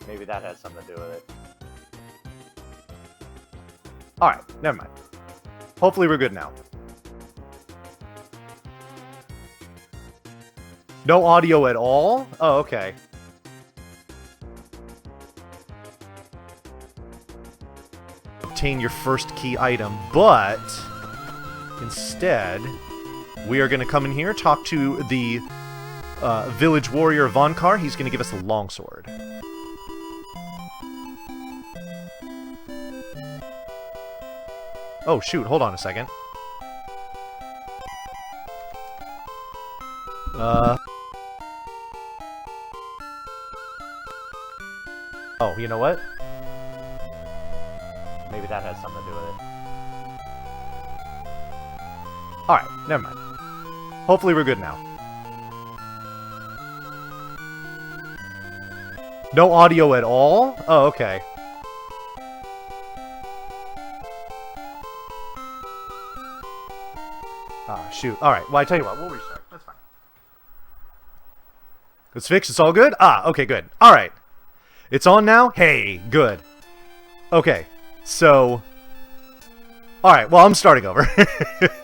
Maybe that has something to do with it. Alright, never mind. Hopefully we're good now. No audio at all? Oh, okay. Obtain your first key item, but instead, we are going to come in here, talk to the village warrior Vonkar. He's going to give us a longsword. Oh, shoot, hold on a second. Oh, you know what? Maybe that has something to do with it. Alright, never mind. Hopefully we're good now. No audio at all? Oh, okay. Ah, shoot. Alright, well, I tell you what, we'll restart. That's fine. It's fixed, it's all good? Ah, okay, good. Alright. It's on now? Hey, good. Okay, so... Alright, well, I'm starting over.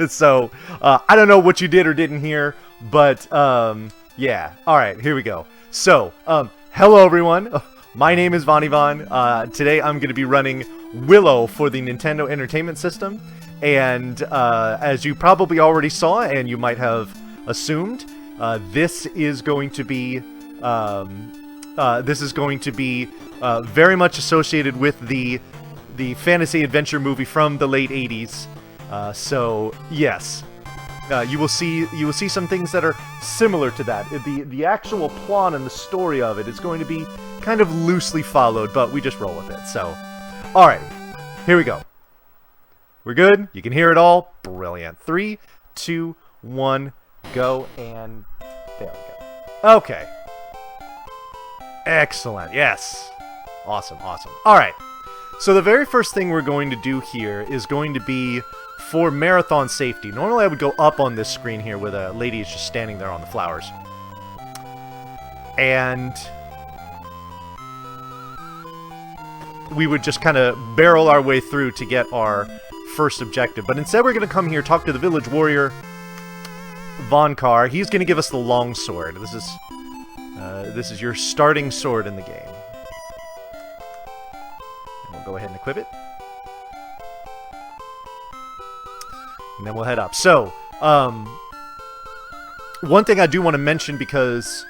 So, I don't know what you did or didn't hear, but, yeah. Alright, here we go. So, hello everyone. My name is Vanivan. Today I'm going to be running Willow for the Nintendo Entertainment System. And, as you probably already saw, and you might have assumed, this is going to be, very much associated with the fantasy adventure movie from the late 80s. So yes, you will see some things that are similar to that. The actual plot and the story of it is going to be kind of loosely followed, but we just roll with it. So, all right, here we go. We're good. You can hear it all. Brilliant. 3, 2, 1, go, and there we go. Okay. Excellent. Yes. Awesome. Awesome. All right. So the very first thing we're going to do here is going to be for marathon safety. Normally I would go up on this screen here where the lady is just standing there on the flowers. And we would just kind of barrel our way through to get our first objective. But instead we're going to come here, talk to the village warrior Vonkar. He's going to give us the longsword. This is your starting sword in the game. Go ahead and equip it. And then we'll head up. So, one thing I do want to mention, because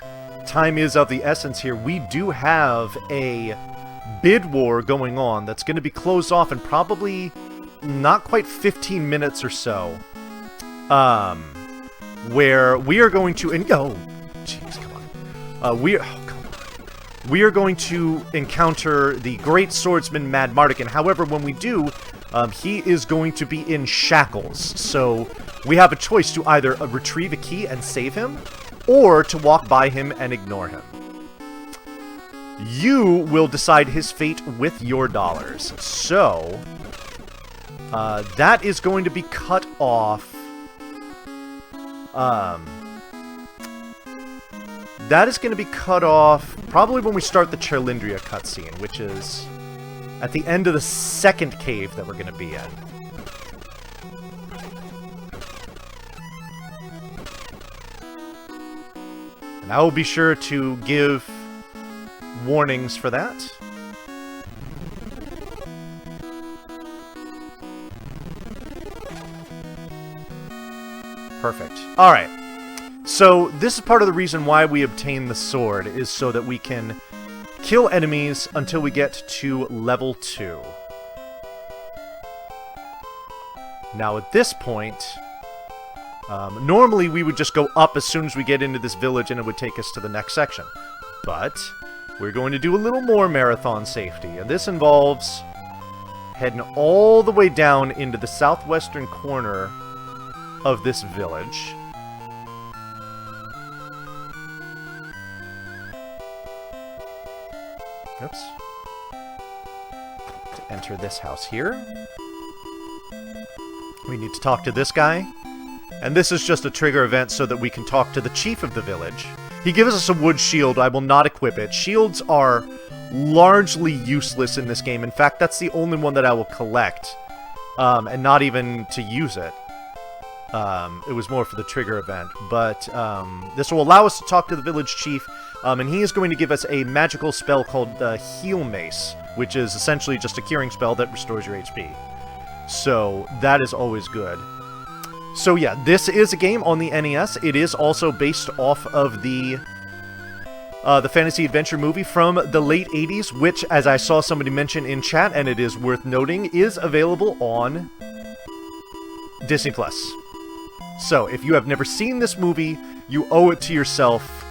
time is of the essence here, we do have a bid war going on that's going to be closed off in probably not quite 15 minutes or so. Where we are going to... Oh, jeez, come on. We are going to encounter the great swordsman Mad Mardigan. However, when we do, he is going to be in shackles. So we have a choice to either retrieve a key and save him, or to walk by him and ignore him. You will decide his fate with your dollars. So that is going to be cut off. That is going to be cut off probably when we start the Cherlindria cutscene, which is at the end of the second cave that we're going to be in. And I will be sure to give warnings for that. Perfect. Alright. So, this is part of the reason why we obtain the sword, is so that we can kill enemies until we get to level 2. Now, at this point, normally we would just go up as soon as we get into this village and it would take us to the next section. But, we're going to do a little more marathon safety, and this involves heading all the way down into the southwestern corner of this village. Oops. To enter this house here. We need to talk to this guy. And this is just a trigger event so that we can talk to the chief of the village. He gives us a wood shield. I will not equip it. Shields are largely useless in this game. In fact, that's the only one that I will collect, and not even to use it. It was more for the trigger event, but this will allow us to talk to the village chief, and he is going to give us a magical spell called the Heal Mace, which is essentially just a curing spell that restores your HP. So that is always good. So yeah, this is a game on the NES. It is also based off of the fantasy adventure movie from the late 80s, which, as I saw somebody mention in chat, and it is worth noting, is available on Disney+. So, if you have never seen this movie, you owe it to yourself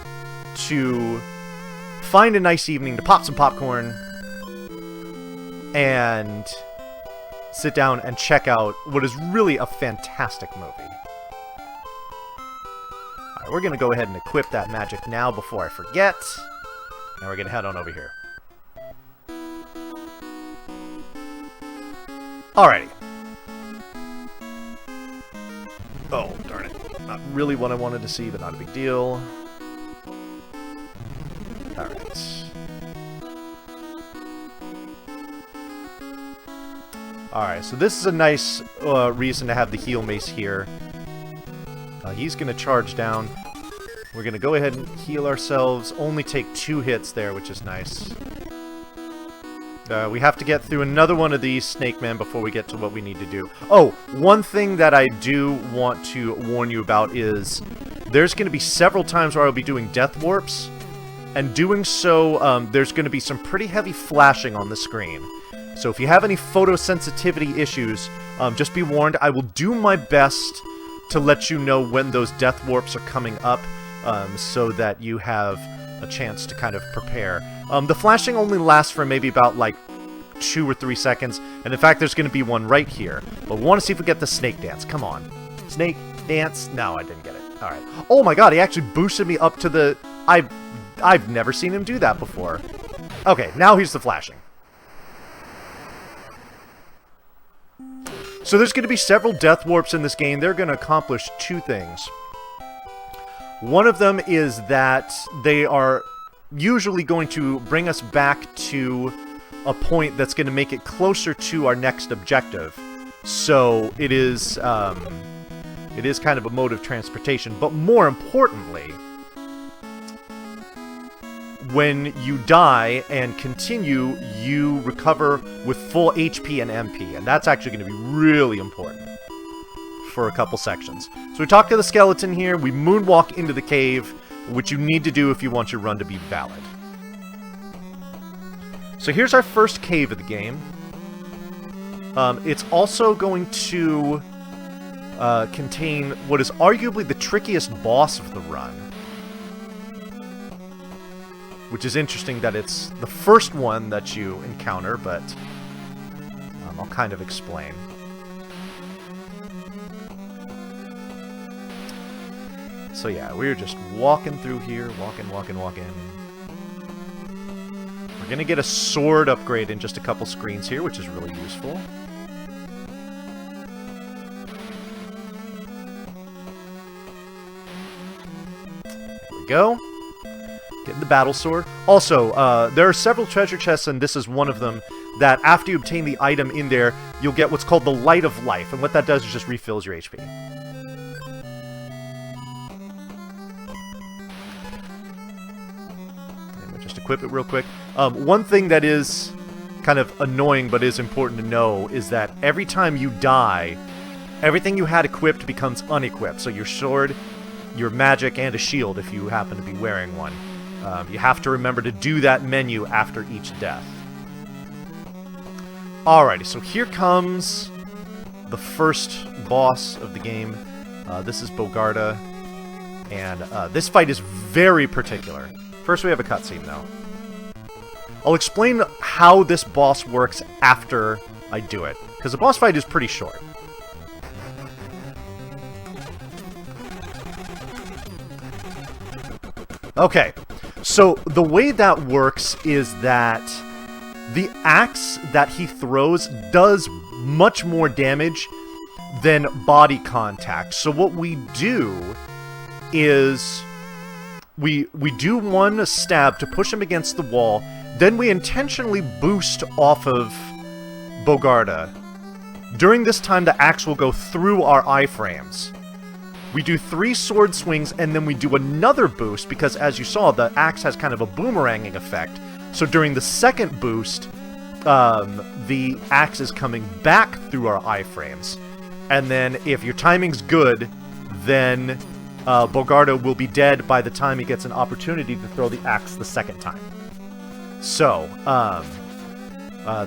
to find a nice evening to pop some popcorn and sit down and check out what is really a fantastic movie. Alright, we're going to go ahead and equip that magic now before I forget. And we're going to head on over here. Alrighty. Oh, darn it. Not really what I wanted to see, but not a big deal. Alright. Alright, so this is a nice reason to have the heal mace here. He's going to charge down. We're going to go ahead and heal ourselves. Only take 2 hits there, which is nice. We have to get through another one of these Snake Men before we get to what we need to do. Oh, one thing that I do want to warn you about is there's going to be several times where I'll be doing death warps. And doing so, there's going to be some pretty heavy flashing on the screen. So if you have any photosensitivity issues, just be warned. I will do my best to let you know when those death warps are coming up, so that you have a chance to kind of prepare. The flashing only lasts for maybe about like 2 or 3 seconds, and in fact there's going to be one right here. But we want to see if we get the snake dance. Come on. Snake dance? No, I didn't get it. Alright. Oh my god, he actually boosted me up to the... I've never seen him do that before. Okay, now here's the flashing. So there's going to be several death warps in this game. They're going to accomplish 2 things. One of them is that they are usually going to bring us back to a point that's going to make it closer to our next objective. So it is kind of a mode of transportation. But more importantly, when you die and continue, you recover with full HP and MP, and that's actually going to be really important for a couple sections. So we talk to the skeleton here, we moonwalk into the cave, which you need to do if you want your run to be valid. So here's our first cave of the game. It's also going to contain what is arguably the trickiest boss of the run. Which is interesting that it's the first one that you encounter, but I'll kind of explain. So yeah, we're just walking through here, walking. We're gonna get a sword upgrade in just a couple screens here, which is really useful. There we go. Getting the battle sword. Also, there are several treasure chests, and this is one of them, that after you obtain the item in there, you'll get what's called the Light of Life, and what that does is just refills your HP. And we'll just equip it real quick. One thing that is kind of annoying but is important to know is that every time you die, everything you had equipped becomes unequipped. So your sword, your magic, and a shield if you happen to be wearing one. You have to remember to do that menu after each death. Alrighty, so here comes the first boss of the game. This is Bogarda, and this fight is very particular. First we have a cutscene, though. I'll explain how this boss works after I do it, because the boss fight is pretty short. Okay, so the way that works is that the axe that he throws does much more damage than body contact. So what we do is we do one stab to push him against the wall, Then we intentionally boost off of Bogarda. During this time, the axe will go through our iframes. We do 3 sword swings, and then we do another boost, because as you saw, the axe has kind of a boomeranging effect. So during the second boost, the axe is coming back through our iframes. And then, if your timing's good, then Bogarda will be dead by the time he gets an opportunity to throw the axe the second time. So,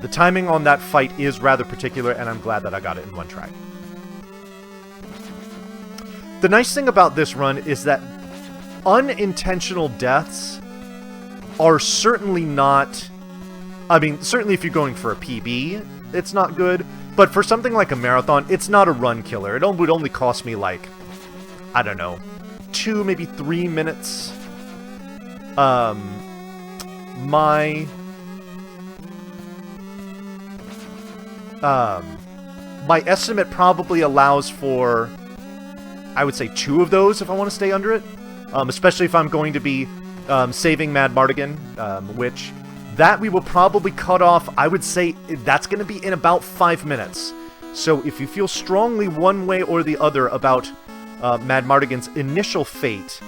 the timing on that fight is rather particular, and I'm glad that I got it in one try. The nice thing about this run is that unintentional deaths are certainly not... I mean, certainly if you're going for a PB, it's not good, but for something like a marathon, it's not a run killer. It would only cost me, like, I don't know, 2, maybe 3 minutes. My estimate probably allows for, I would say, 2 of those if I want to stay under it. Especially if I'm going to be saving Mad Mardigan, which that we will probably cut off. I would say that's going to be in about 5 minutes. So if you feel strongly one way or the other about Mad Mardigan's initial fate,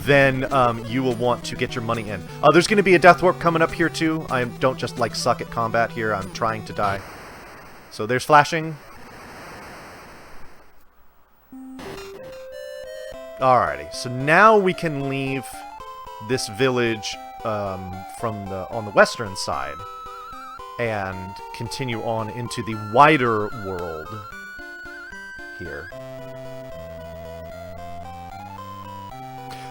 then you will want to get your money in. There's going to be a Death Warp coming up here too. I don't just like suck at combat here. I'm trying to die. So there's flashing. Alrighty, so now we can leave this village on the western side and continue on into the wider world here.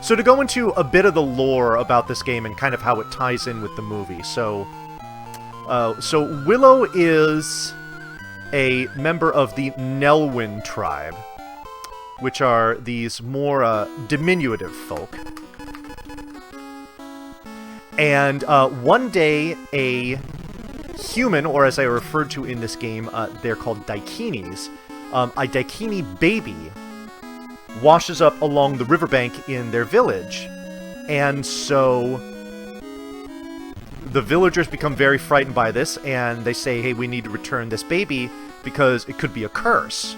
So to go into a bit of the lore about this game and kind of how it ties in with the movie. So Willow is a member of the Nelwyn tribe, which are these more diminutive folk. And one day, a human, or as I referred to in this game, they're called Daikinis, a Daikini baby washes up along the riverbank in their village. And so the villagers become very frightened by this, and they say, hey, we need to return this baby because it could be a curse.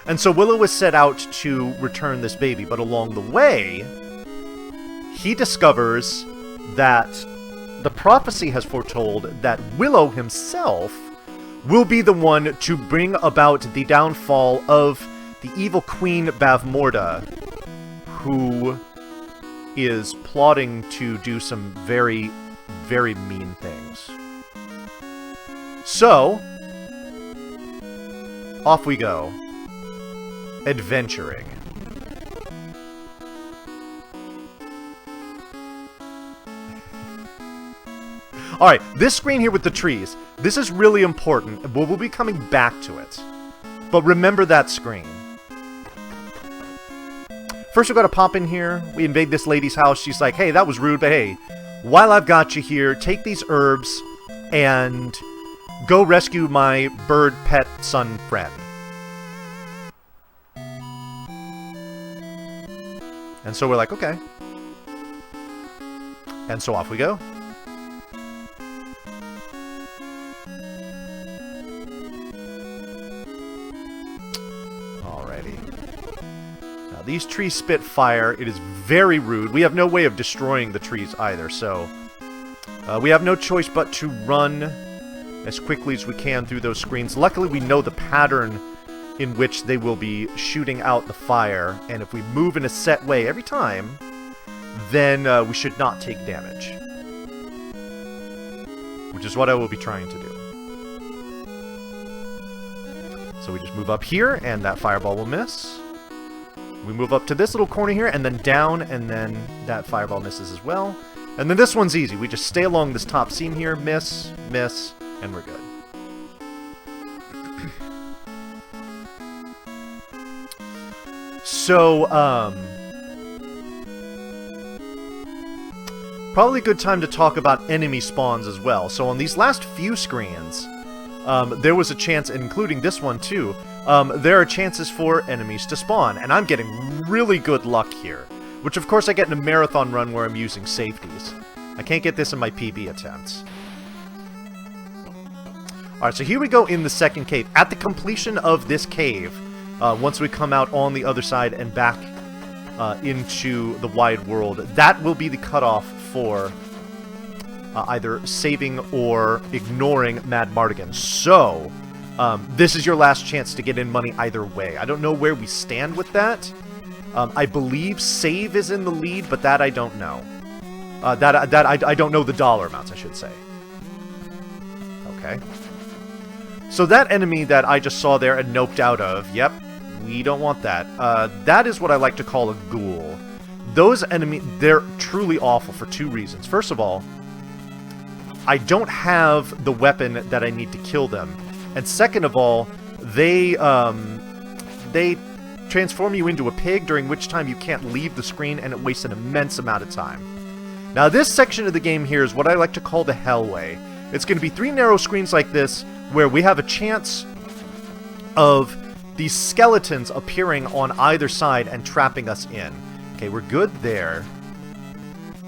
And so Willow was set out to return this baby, but along the way, he discovers that the prophecy has foretold that Willow himself will be the one to bring about the downfall of the evil Queen Bavmorda, who is plotting to do some very, very mean things. So, off we go. Adventuring. Alright, this screen here with the trees, this is really important. We'll be coming back to it. But remember that screen. First we've got to pop in here. We invade this lady's house. She's like, hey, that was rude, but hey, while I've got you here, take these herbs and go rescue my bird pet son friend. And so we're like, okay. And so off we go. Alrighty. Now these trees spit fire. It is very rude. We have no way of destroying the trees either, so we have no choice but to run as quickly as we can through those screens. Luckily, we know the pattern in which they will be shooting out the fire, and if we move in a set way every time, then we should not take damage. Which is what I will be trying to do. So we just move up here, and that fireball will miss. We move up to this little corner here, and then down, and then that fireball misses as well. And then this one's easy. We just stay along this top seam here, miss, miss, and we're good. So, probably a good time to talk about enemy spawns as well. So on these last few screens, there was a chance, including this one too, there are chances for enemies to spawn, and I'm getting really good luck here. which of course I get in a marathon run where I'm using safeties. I can't get this in my PB attempts. Alright, so here we go in the second cave. At the completion of this cave, once we come out on the other side and back into the wide world, that will be the cutoff for either saving or ignoring Mad Mardigan. So, this is your last chance to get in money either way. I don't know where we stand with that. I believe save is in the lead, but that I don't know. I don't know the dollar amounts, I should say. Okay. So that enemy that I just saw there and noped out of, yep, we don't want that. That is what I like to call a ghoul. Those enemies, they're truly awful for two reasons. First of all, I don't have the weapon that I need to kill them. And second of all, they transform you into a pig, during which time you can't leave the screen, and it wastes an immense amount of time. Now, this section of the game here is what I like to call the Hellway. It's going to be 3 narrow screens like this, where we have a chance of these skeletons appearing on either side and trapping us in. Okay, we're good there.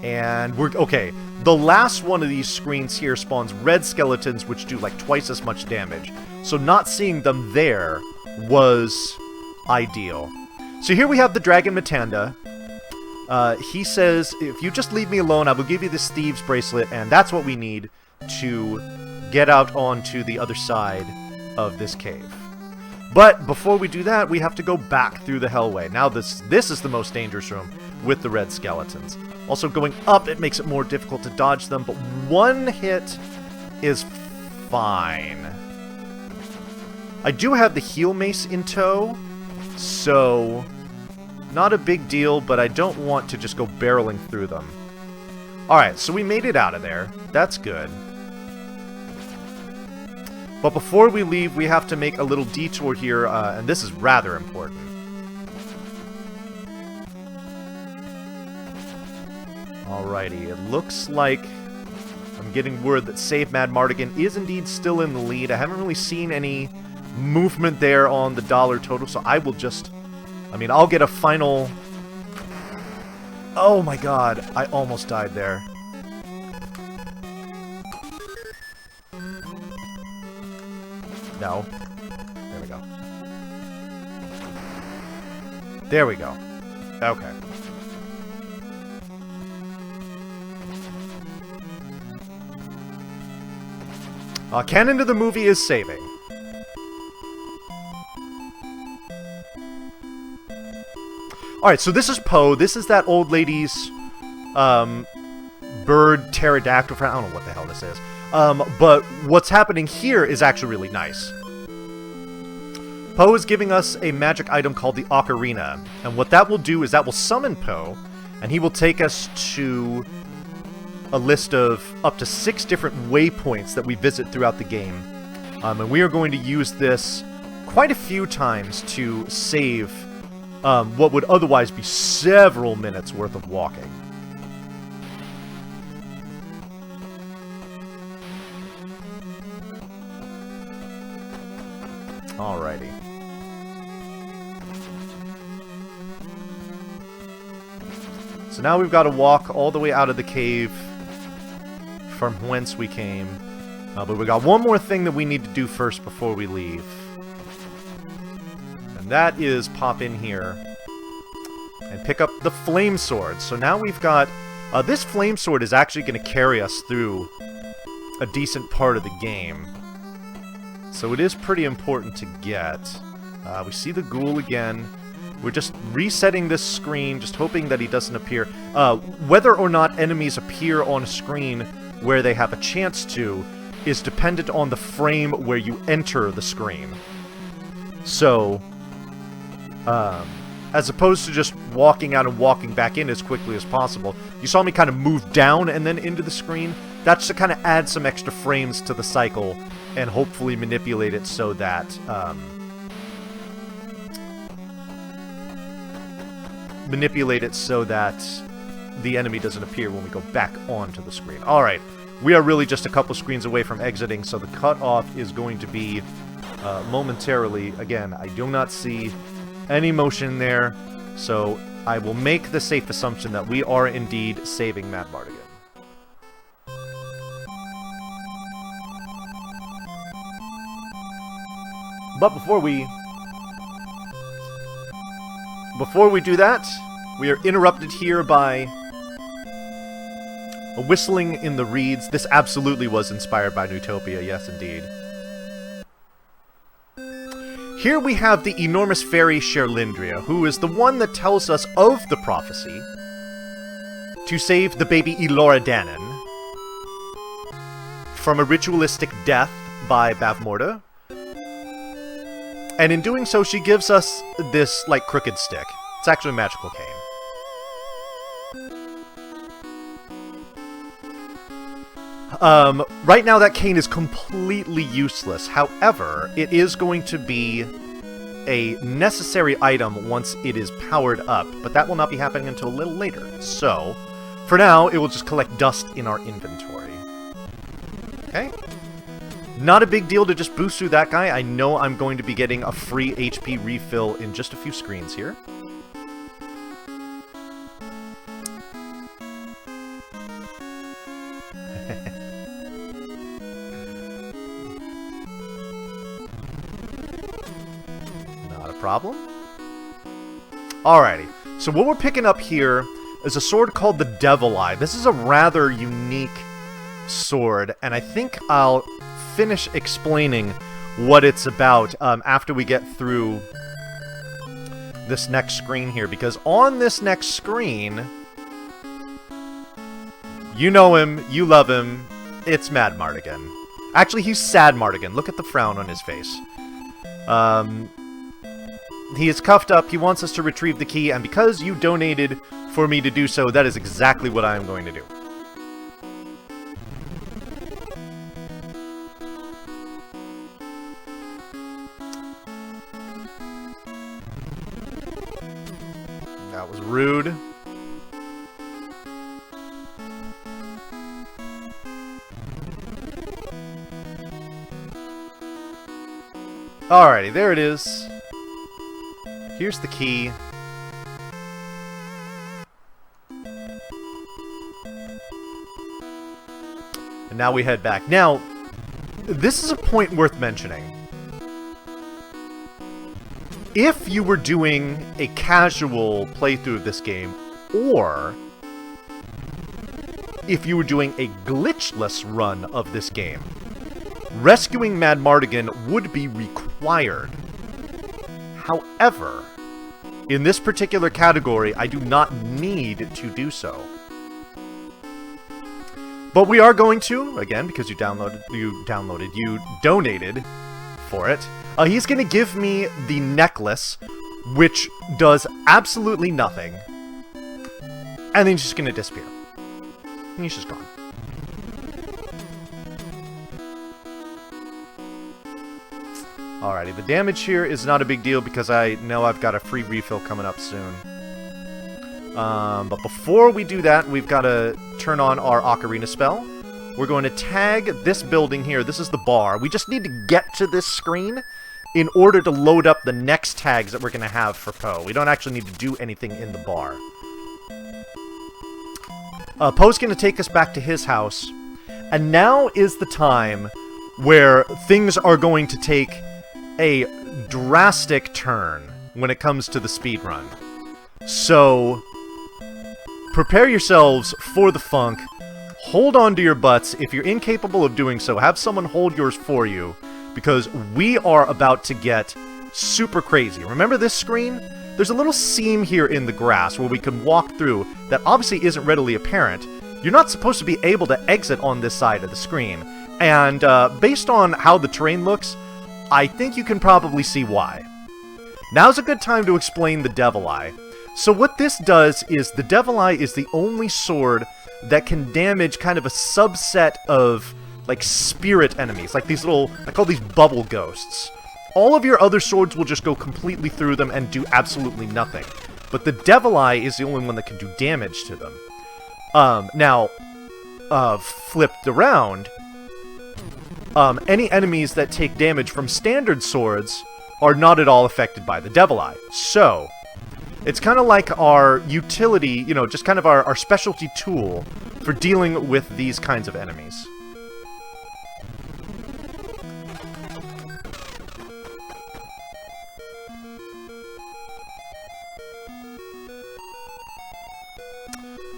And we're... okay, the last one of these screens here spawns red skeletons, which do like twice as much damage. So not seeing them there was ideal. So here we have the Dragon Matanda. He says, if you just leave me alone, I will give you this Thieves Bracelet, and that's what we need to get out onto the other side of this cave. But before we do that, we have to go back through the Hellway. Now this is the most dangerous room with the red skeletons. Also, going up, it makes it more difficult to dodge them, but one hit is fine. I do have the heal mace in tow, so not a big deal, but I don't want to just go barreling through them. Alright, so we made it out of there. That's good. But before we leave, we have to make a little detour here, and this is rather important. Alrighty, it looks like I'm getting word that Save Mad Mardigan is indeed still in the lead. I haven't really seen any movement there on the dollar total, so I will just... I mean, I'll get a final... Oh my god, I almost died there. No. There we go. There we go. Okay. Canon to the movie is saving. Alright, so this is Poe. This is that old lady's bird pterodactyl friend. I don't know what the hell this is. But what's happening here is actually really nice. Poe is giving us a magic item called the Ocarina. And what that will do is that will summon Poe, and he will take us to a list of up to 6 different waypoints that we visit throughout the game. And we are going to use this quite a few times to save what would otherwise be several minutes worth of walking. Alrighty. So now we've got to walk all the way out of the cave from whence we came. But we got one more thing that we need to do first before we leave. And that is pop in here and pick up the flame sword. So now we've got... this flame sword is actually going to carry us through a decent part of the game. So it is pretty important to get. We see the ghoul again. We're just resetting this screen, just hoping that he doesn't appear. Whether or not enemies appear on a screen where they have a chance to is dependent on the frame where you enter the screen. So, as opposed to just walking out and walking back in as quickly as possible, you saw me kind of move down and then into the screen. That's to kind of add some extra frames to the cycle and hopefully manipulate it so that... the enemy doesn't appear when we go back onto the screen. Alright, we are really just a couple screens away from exiting, so the cutoff is going to be momentarily. Again, I do not see any motion there, so I will make the safe assumption that we are indeed saving Mad Mardigan. But before we do that, we are interrupted here by a whistling in the reeds. This absolutely was inspired by Newtopia, yes indeed. Here we have the enormous fairy Sherlindria, who is the one that tells us of the prophecy to save the baby Elora Danon from a ritualistic death by Bavmorda. And in doing so, she gives us this, like, crooked stick. It's actually a magical cane. Right now that cane is completely useless. However, it is going to be a necessary item once it is powered up, but that will not be happening until a little later. So, for now, it will just collect dust in our inventory. Okay? Not a big deal to just boost through that guy. I know I'm going to be getting a free HP refill in just a few screens here. Not a problem. Alrighty. So what we're picking up here is a sword called the Devil Eye. This is a rather unique sword, and I think I'll finish explaining what it's about after we get through this next screen here, because on this next screen, you know him, you love him, it's Mad Mardigan. Actually, he's Sad Mardigan. Look at the frown on his face. He is cuffed up, he wants us to retrieve the key, and because you donated for me to do so, that is exactly what I am going to do. That was rude. Alrighty, there it is. Here's the key. And now we head back. Now, this is a point worth mentioning. If you were doing a casual playthrough of this game, or if you were doing a glitchless run of this game, rescuing Mad Mardigan would be required. However, in this particular category, I do not need to do so. But we are going to, again, because you donated for it. He's going to give me the necklace, which does absolutely nothing. And then he's just going to disappear. And he's just gone. Alrighty, the damage here is not a big deal because I know I've got a free refill coming up soon. But before we do that, we've got to turn on our Ocarina spell. We're going to tag this building here. This is the bar. We just need to get to this screen in order to load up the next tags that we're going to have for Poe. We don't actually need to do anything in the bar. Poe's going to take us back to his house. And now is the time where things are going to take a drastic turn when it comes to the speedrun. So, prepare yourselves for the funk. Hold on to your butts. If you're incapable of doing so, have someone hold yours for you, because we are about to get super crazy. Remember this screen? There's a little seam here in the grass where we can walk through that obviously isn't readily apparent. You're not supposed to be able to exit on this side of the screen. And based on how the terrain looks, I think you can probably see why. Now's a good time to explain the Devil Eye. So what this does is the Devil Eye is the only sword that can damage kind of a subset of, like, spirit enemies. Like these little, I call these bubble ghosts. All of your other swords will just go completely through them and do absolutely nothing. But the Devil Eye is the only one that can do damage to them. Now, flipped around, any enemies that take damage from standard swords are not at all affected by the Devil Eye. So, It's kind of like our utility, you know, just kind of our specialty tool for dealing with these kinds of enemies.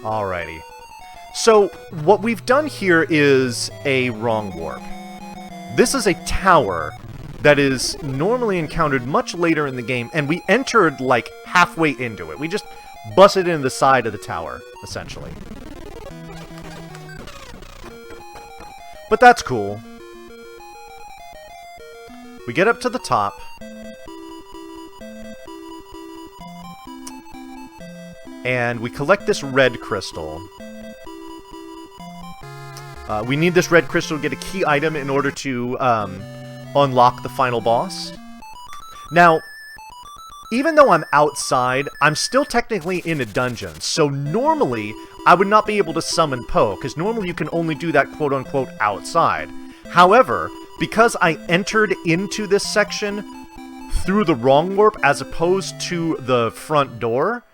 Alrighty. So, what we've done here is a wrong warp. This is a tower that is normally encountered much later in the game, and we entered, like, halfway into it. We just busted in the side of the tower, essentially. But that's cool. We get up to the top. And we collect this red crystal. We need this red crystal to get a key item in order to unlock the final boss. Now, even though I'm outside, I'm still technically in a dungeon. So normally, I would not be able to summon Poe, because normally you can only do that quote-unquote outside. However, because I entered into this section through the wrong warp as opposed to the front door,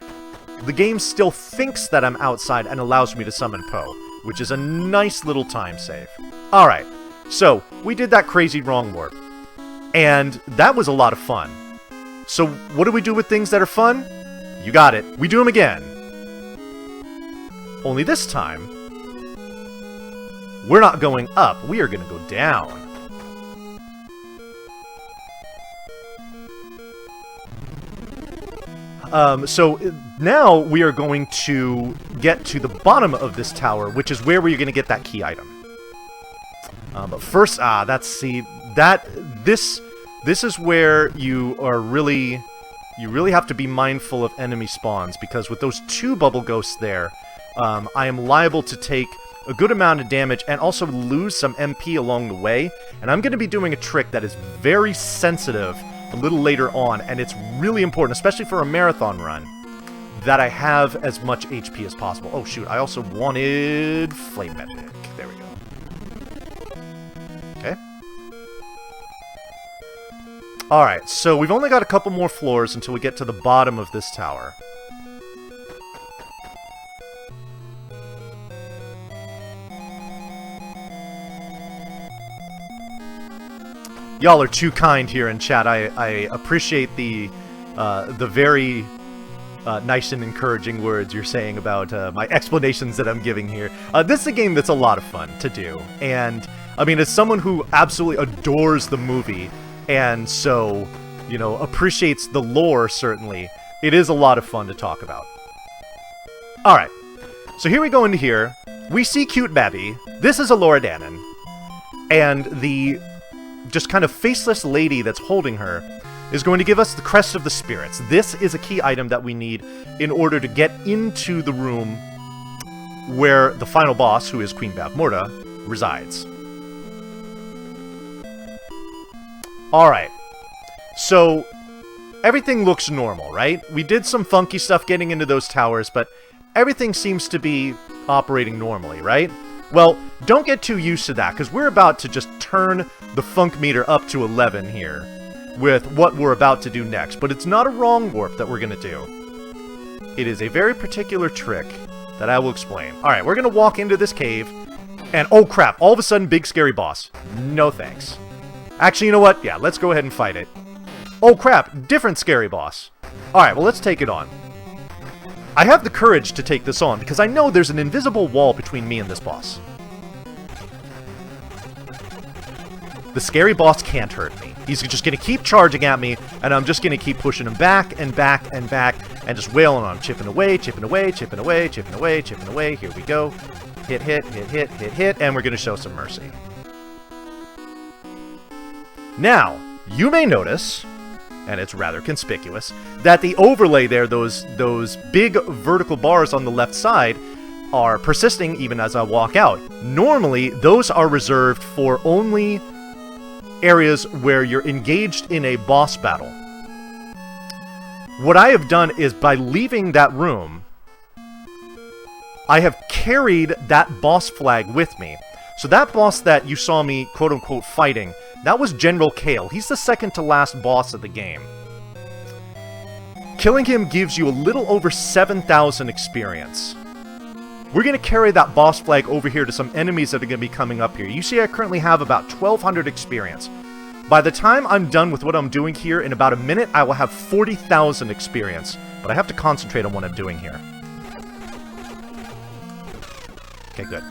the game still thinks that I'm outside and allows me to summon Poe, which is a nice little time save. Alright, so we did that crazy wrong warp, and that was a lot of fun. So what do we do with things that are fun? You got it, we do them again. Only this time, we're not going up, we are going to go down. So now we are going to get to the bottom of this tower, which is where we're going to get that key item. But first, this is where you really have to be mindful of enemy spawns, because with those two bubble ghosts there, I am liable to take a good amount of damage and also lose some MP along the way, and I'm going to be doing a trick that is very sensitive a little later on, and it's really important, especially for a marathon run, that I have as much HP as possible. Oh shoot, I also wanted Flame Magic. There we go. Okay. Alright, so we've only got a couple more floors until we get to the bottom of this tower. Y'all are too kind here in chat. I appreciate the very nice and encouraging words you're saying about my explanations that I'm giving here. This is a game that's a lot of fun to do, and I mean, as someone who absolutely adores the movie, and so, you know, appreciates the lore, certainly, it is a lot of fun to talk about. Alright, so here we go into here. We see cute Babby. This is Alora Dannon, and the just kind of faceless lady that's holding her is going to give us the Crest of the Spirits. This is a key item that we need in order to get into the room where the final boss, who is Queen Bavmorda, resides. Alright, so everything looks normal, right? We did some funky stuff getting into those towers, but everything seems to be operating normally, right? Well, don't get too used to that, because we're about to just turn the funk meter up to 11 here with what we're about to do next. But it's not a wrong warp that we're going to do. It is a very particular trick that I will explain. Alright, we're going to walk into this cave, and oh crap, all of a sudden, big scary boss. No thanks. Actually, you know what? Yeah, let's go ahead and fight it. Oh crap, different scary boss. Alright, well, let's take it on. I have the courage to take this on, because I know there's an invisible wall between me and this boss. The scary boss can't hurt me. He's just going to keep charging at me, and I'm just going to keep pushing him back and back and back, and just wailing on him. Chipping away, chipping away, chipping away, chipping away, chipping away. Here we go. Hit, hit, hit, hit, hit, hit, and we're going to show some mercy. Now, you may notice, and it's rather conspicuous, that the overlay there, those big vertical bars on the left side, are persisting even as I walk out. Normally, those are reserved for only areas where you're engaged in a boss battle. What I have done is, by leaving that room, I have carried that boss flag with me. So that boss that you saw me, quote-unquote, fighting, that was General Kale. He's the second to last boss of the game. Killing him gives you a little over 7,000 experience. We're going to carry that boss flag over here to some enemies that are going to be coming up here. You see I currently have about 1,200 experience. By the time I'm done with what I'm doing here, in about a minute, I will have 40,000 experience. But I have to concentrate on what I'm doing here. Okay, good.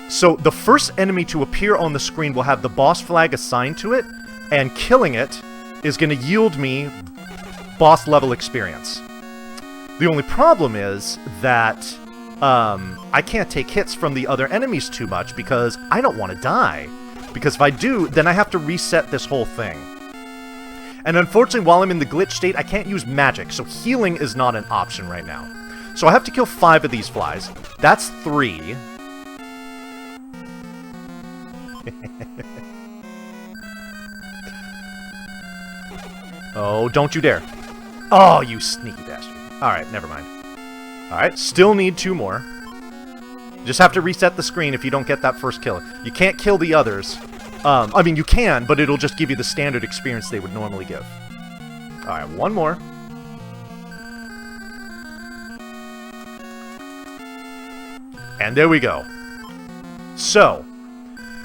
So the first enemy to appear on the screen will have the boss flag assigned to it, and killing it is going to yield me boss level experience. The only problem is that I can't take hits from the other enemies too much because I don't want to die. Because if I do, then I have to reset this whole thing. And unfortunately, while I'm in the glitch state, I can't use magic, so healing is not an option right now. So I have to kill 5 of these flies. That's 3. Oh, don't you dare. Oh, you sneaky bastard. Alright, never mind. Alright, still need 2 more. Just have to reset the screen if you don't get that first kill. You can't kill the others. I mean, you can, but it'll just give you the standard experience they would normally give. Alright, 1 more. And there we go. So,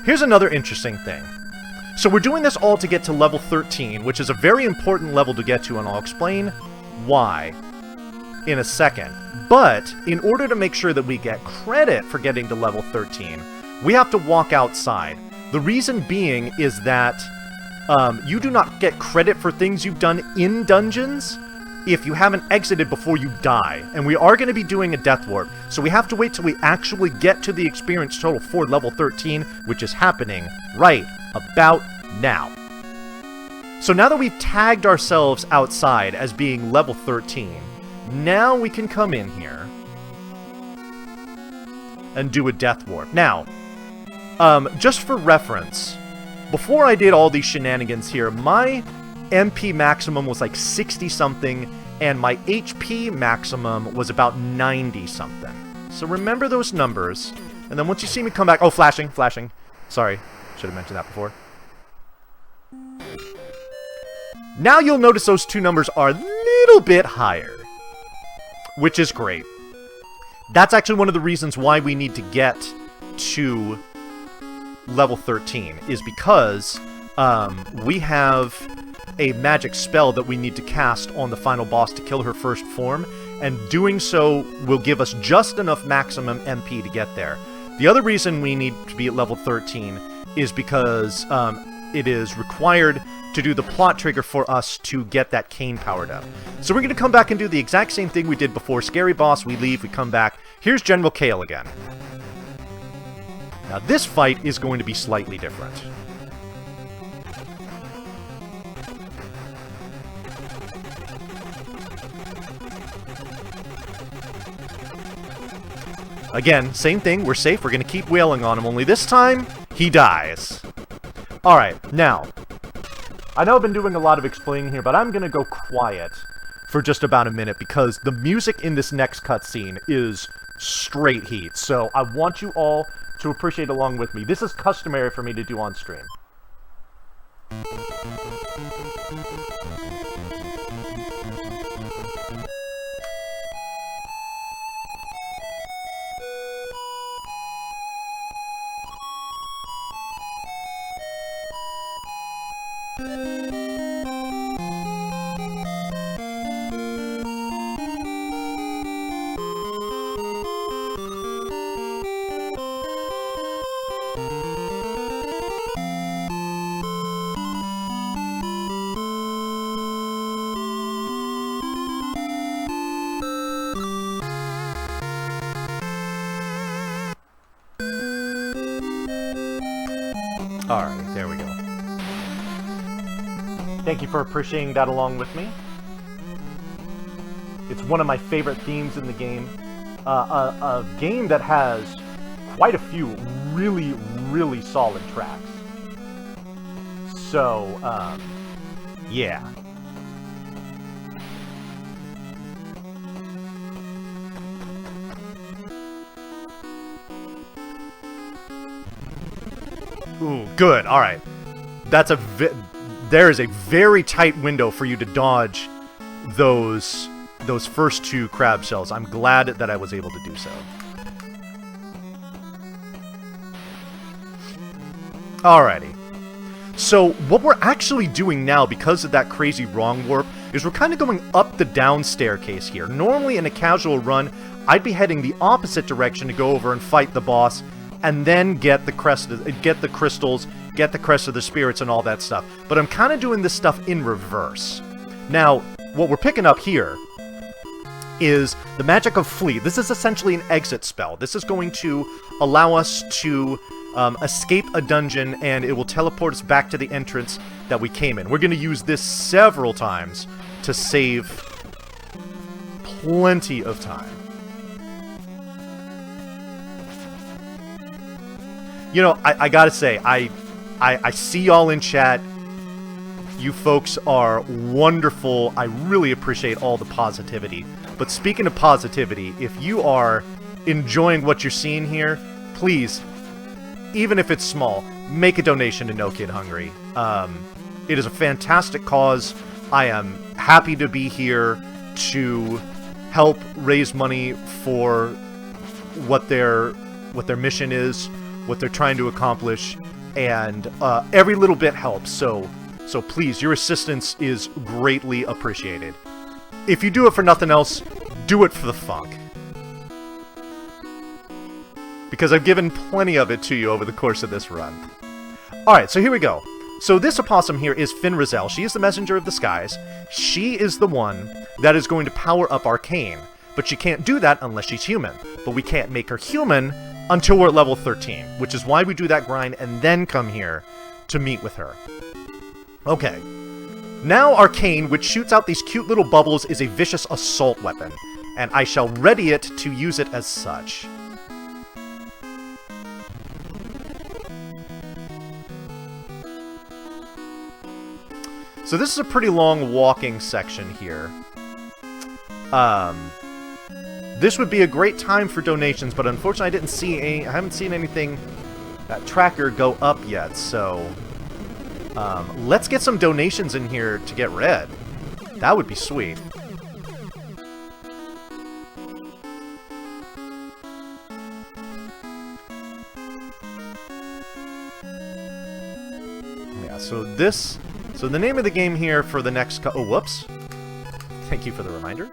here's another interesting thing. So we're doing this all to get to level 13, which is a very important level to get to, and I'll explain why in a second. But, in order to make sure that we get credit for getting to level 13, we have to walk outside. The reason being is that you do not get credit for things you've done in dungeons if you haven't exited before you die. And we are going to be doing a death warp, so we have to wait till we actually get to the experience total for level 13, which is happening right about now. So now that we've tagged ourselves outside as being level 13, now we can come in here and do a death warp. Now, just for reference, before I did all these shenanigans here, my MP maximum was like 60-something, and my HP maximum was about 90-something. So remember those numbers, and then once you see me come back... Oh, flashing. Sorry, should have mentioned that before. Now you'll notice those 2 numbers are a little bit higher, which is great. That's actually one of the reasons why we need to get to level 13, is because we have a magic spell that we need to cast on the final boss to kill her first form, and doing so will give us just enough maximum MP to get there. The other reason we need to be at level 13 is because it is required to do the plot trigger for us to get that cane powered up. So we're going to come back and do the exact same thing we did before. Scary boss, we leave, we come back. Here's General Kale again. Now this fight is going to be slightly different. Again, same thing, we're safe, we're going to keep wailing on him, only this time, he dies. Alright, now, I know I've been doing a lot of explaining here, but I'm going to go quiet for just about a minute, because the music in this next cutscene is straight heat, so I want you all to appreciate along with me. This is customary for me to do on stream. Alright, there we go. Thank you for appreciating that along with me. It's one of my favorite themes in the game. A game that has quite a few really, really solid tracks. So, yeah. Ooh, good. All right. That's a there is a very tight window for you to dodge those first 2 crab shells. I'm glad that I was able to do so. Alrighty. So what we're actually doing now, because of that crazy wrong warp, is we're kind of going up the down staircase here. Normally in a casual run, I'd be heading the opposite direction to go over and fight the boss, and then get the crystals, get the crest of the spirits and all that stuff. But I'm kind of doing this stuff in reverse. Now, what we're picking up here is the magic of flee. This is essentially an exit spell. This is going to allow us to escape a dungeon, and it will teleport us back to the entrance that we came in. We're going to use this several times to save plenty of time. You know, I gotta say, I see y'all in chat. You folks are wonderful. I really appreciate all the positivity. But speaking of positivity, if you are enjoying what you're seeing here, please, even if it's small, make a donation to No Kid Hungry. It is a fantastic cause. I am happy to be here to help raise money for what their mission is, what they're trying to accomplish, and every little bit helps. So please, your assistance is greatly appreciated. If you do it for nothing else, do it for the funk. Because I've given plenty of it to you over the course of this run. Alright, so here we go. So this opossum here is Fin Raziel. She is the messenger of the skies. She is the one that is going to power up Arcane. But she can't do that unless she's human. But we can't make her human until we're at level 13. Which is why we do that grind and then come here to meet with her. Okay. Now Arcane, which shoots out these cute little bubbles, is a vicious assault weapon. And I shall ready it to use it as such. So this is a pretty long walking section here. This would be a great time for donations, but unfortunately I haven't seen anything, that tracker go up yet, so let's get some donations in here to get red. That would be sweet. Yeah, so the name of the game here for the next oh, whoops. Thank you for the reminder.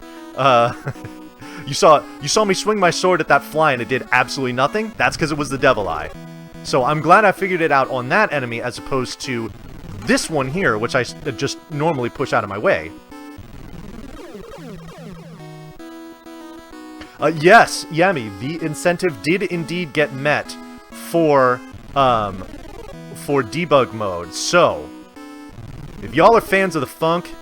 You saw me swing my sword at that fly and it did absolutely nothing? That's because it was the Devil Eye. So I'm glad I figured it out on that enemy as opposed to this one here, which I just normally push out of my way. Yes, Yami, the incentive did indeed get met for debug mode. So, if y'all are fans of the funk,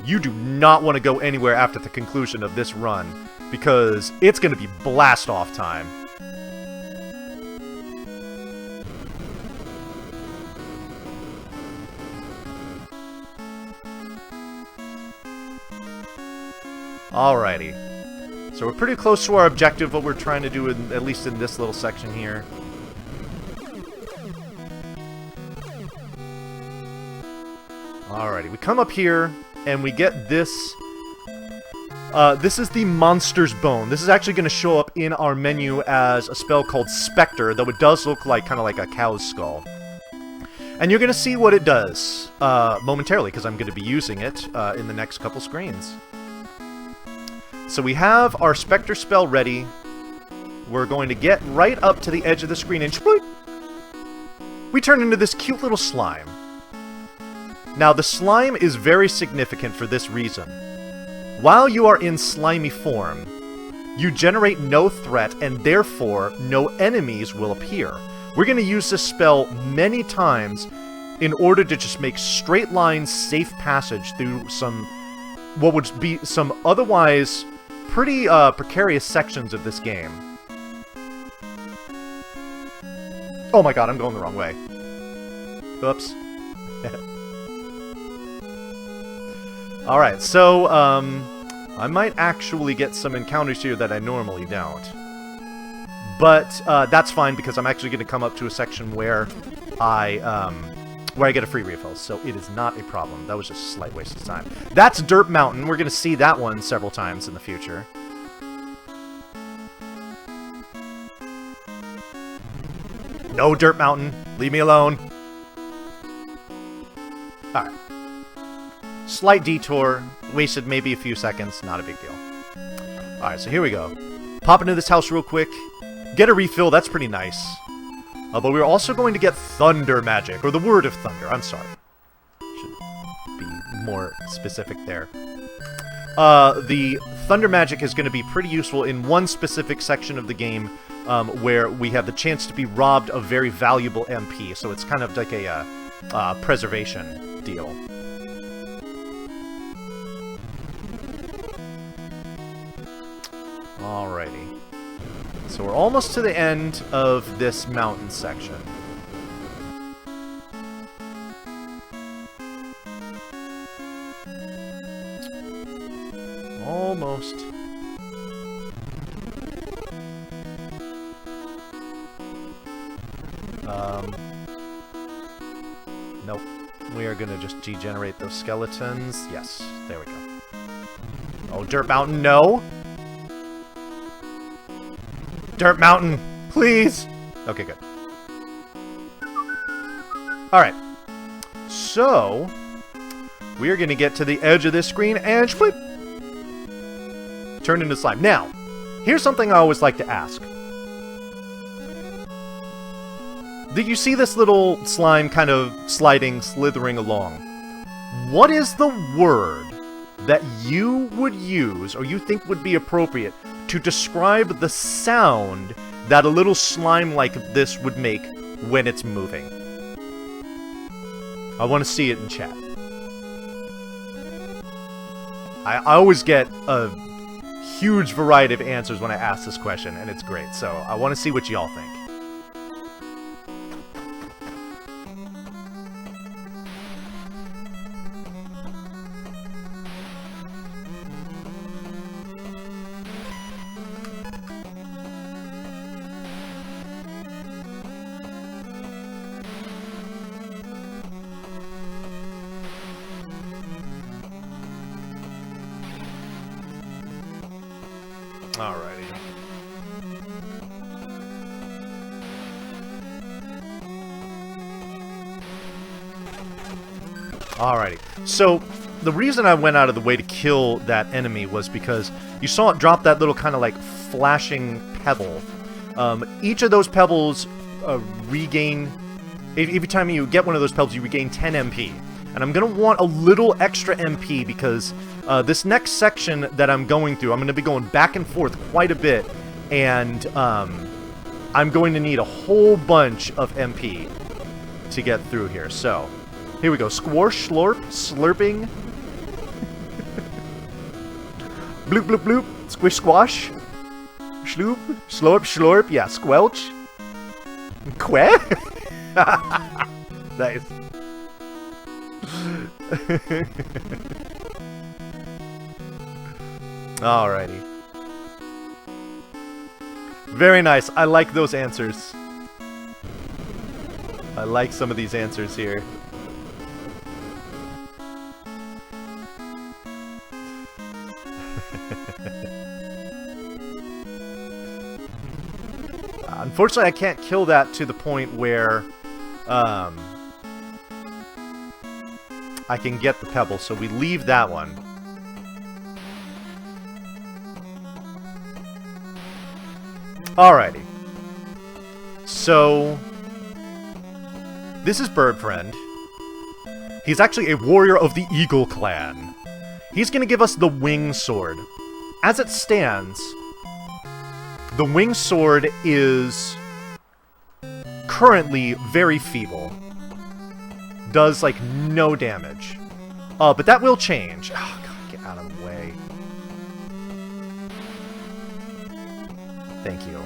you do not want to go anywhere after the conclusion of this run, because it's going to be blast-off time. Alrighty. So we're pretty close to our objective, what we're trying to do, at least in this little section here. Alrighty, we come up here, and we get this. This is the Monster's Bone. This is actually going to show up in our menu as a spell called Spectre, though it does look like kind of like a cow's skull. And you're going to see what it does momentarily, because I'm going to be using it in the next couple screens. So we have our Spectre spell ready. We're going to get right up to the edge of the screen, and we turn into this cute little slime. Now, the slime is very significant for this reason. While you are in slimy form, you generate no threat, and therefore, no enemies will appear. We're going to use this spell many times in order to just make straight line safe passage through some, what would be some otherwise pretty precarious sections of this game. Oh my god, I'm going the wrong way. Oops. Alright, so, I might actually get some encounters here that I normally don't. But, that's fine, because I'm actually going to come up to a section where I where I get a free refill, so it is not a problem. That was just a slight waste of time. That's Dirt Mountain. We're going to see that one several times in the future. No Dirt Mountain. Leave me alone. Alright. Slight detour. Wasted maybe a few seconds. Not a big deal. Alright, so here we go. Pop into this house real quick. Get a refill. That's pretty nice. But we're also going to get Thunder Magic. Or the Word of Thunder. I'm sorry. Should be more specific there. The Thunder Magic is going to be pretty useful in one specific section of the game where we have the chance to be robbed of very valuable MP. So it's kind of like a preservation deal. Alrighty. So we're almost to the end of this mountain section. Almost. Nope. We are gonna just degenerate those skeletons. Yes, there we go. Oh, Dirt Mountain, no! Dirt Mountain, please! Okay, good. Alright. So, we are gonna get to the edge of this screen and flip! Turn into slime. Now, here's something I always like to ask. Did you see this little slime kind of slithering along? What is the word that you would use, or you think would be appropriate, to describe the sound that a little slime like this would make when it's moving? I want to see it in chat. I always get a huge variety of answers when I ask this question, and it's great, so I want to see what y'all think. Alrighty. Alrighty. So, the reason I went out of the way to kill that enemy was because you saw it drop that little kind of like flashing pebble. Each of those pebbles regain... Every time you get one of those pebbles, you regain 10 MP. And I'm going to want a little extra MP because this next section that I'm going through, I'm going to be going back and forth quite a bit. And I'm going to need a whole bunch of MP to get through here. So, here we go. Squash, slurp, slurping. Bloop, bloop, bloop. Squish, squash. Shloop, slurp, slurp. Yeah, squelch. Que? Nice. Alrighty. Very nice. I like those answers. I like some of these answers here. Unfortunately, I can't kill that to the point where I can get the pebble, so we leave that one. Alrighty. So, this is Bird Friend. He's actually a warrior of the Eagle Clan. He's going to give us the Wing Sword. As it stands, the Wing Sword is currently very feeble. Does, like, no damage. But that will change. Oh, God, get out of the way. Thank you.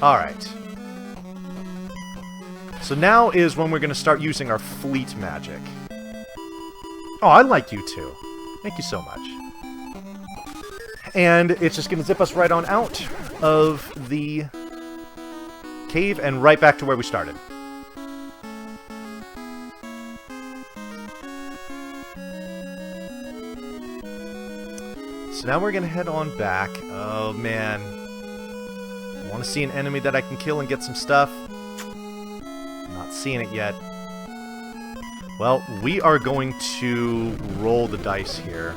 Alright. So now is when we're going to start using our fleet magic. Oh, I like you too. Thank you so much. And it's just going to zip us right on out of the cave and right back to where we started. So now we're gonna head on back. Oh man. I want to see an enemy that I can kill and get some stuff. Not seeing it yet. Well, we are going to roll the dice here.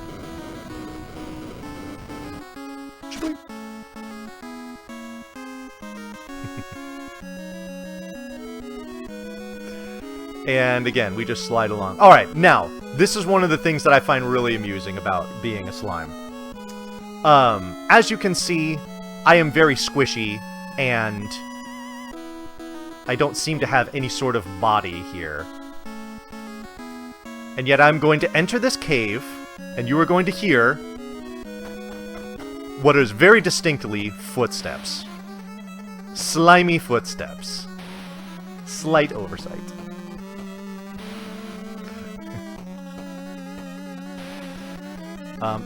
And again, we just slide along. Alright, now, this is one of the things that I find really amusing about being a slime. As you can see, I am very squishy, and I don't seem to have any sort of body here. And yet I'm going to enter this cave, and you are going to hear what is very distinctly footsteps. Slimy footsteps. Slight oversight.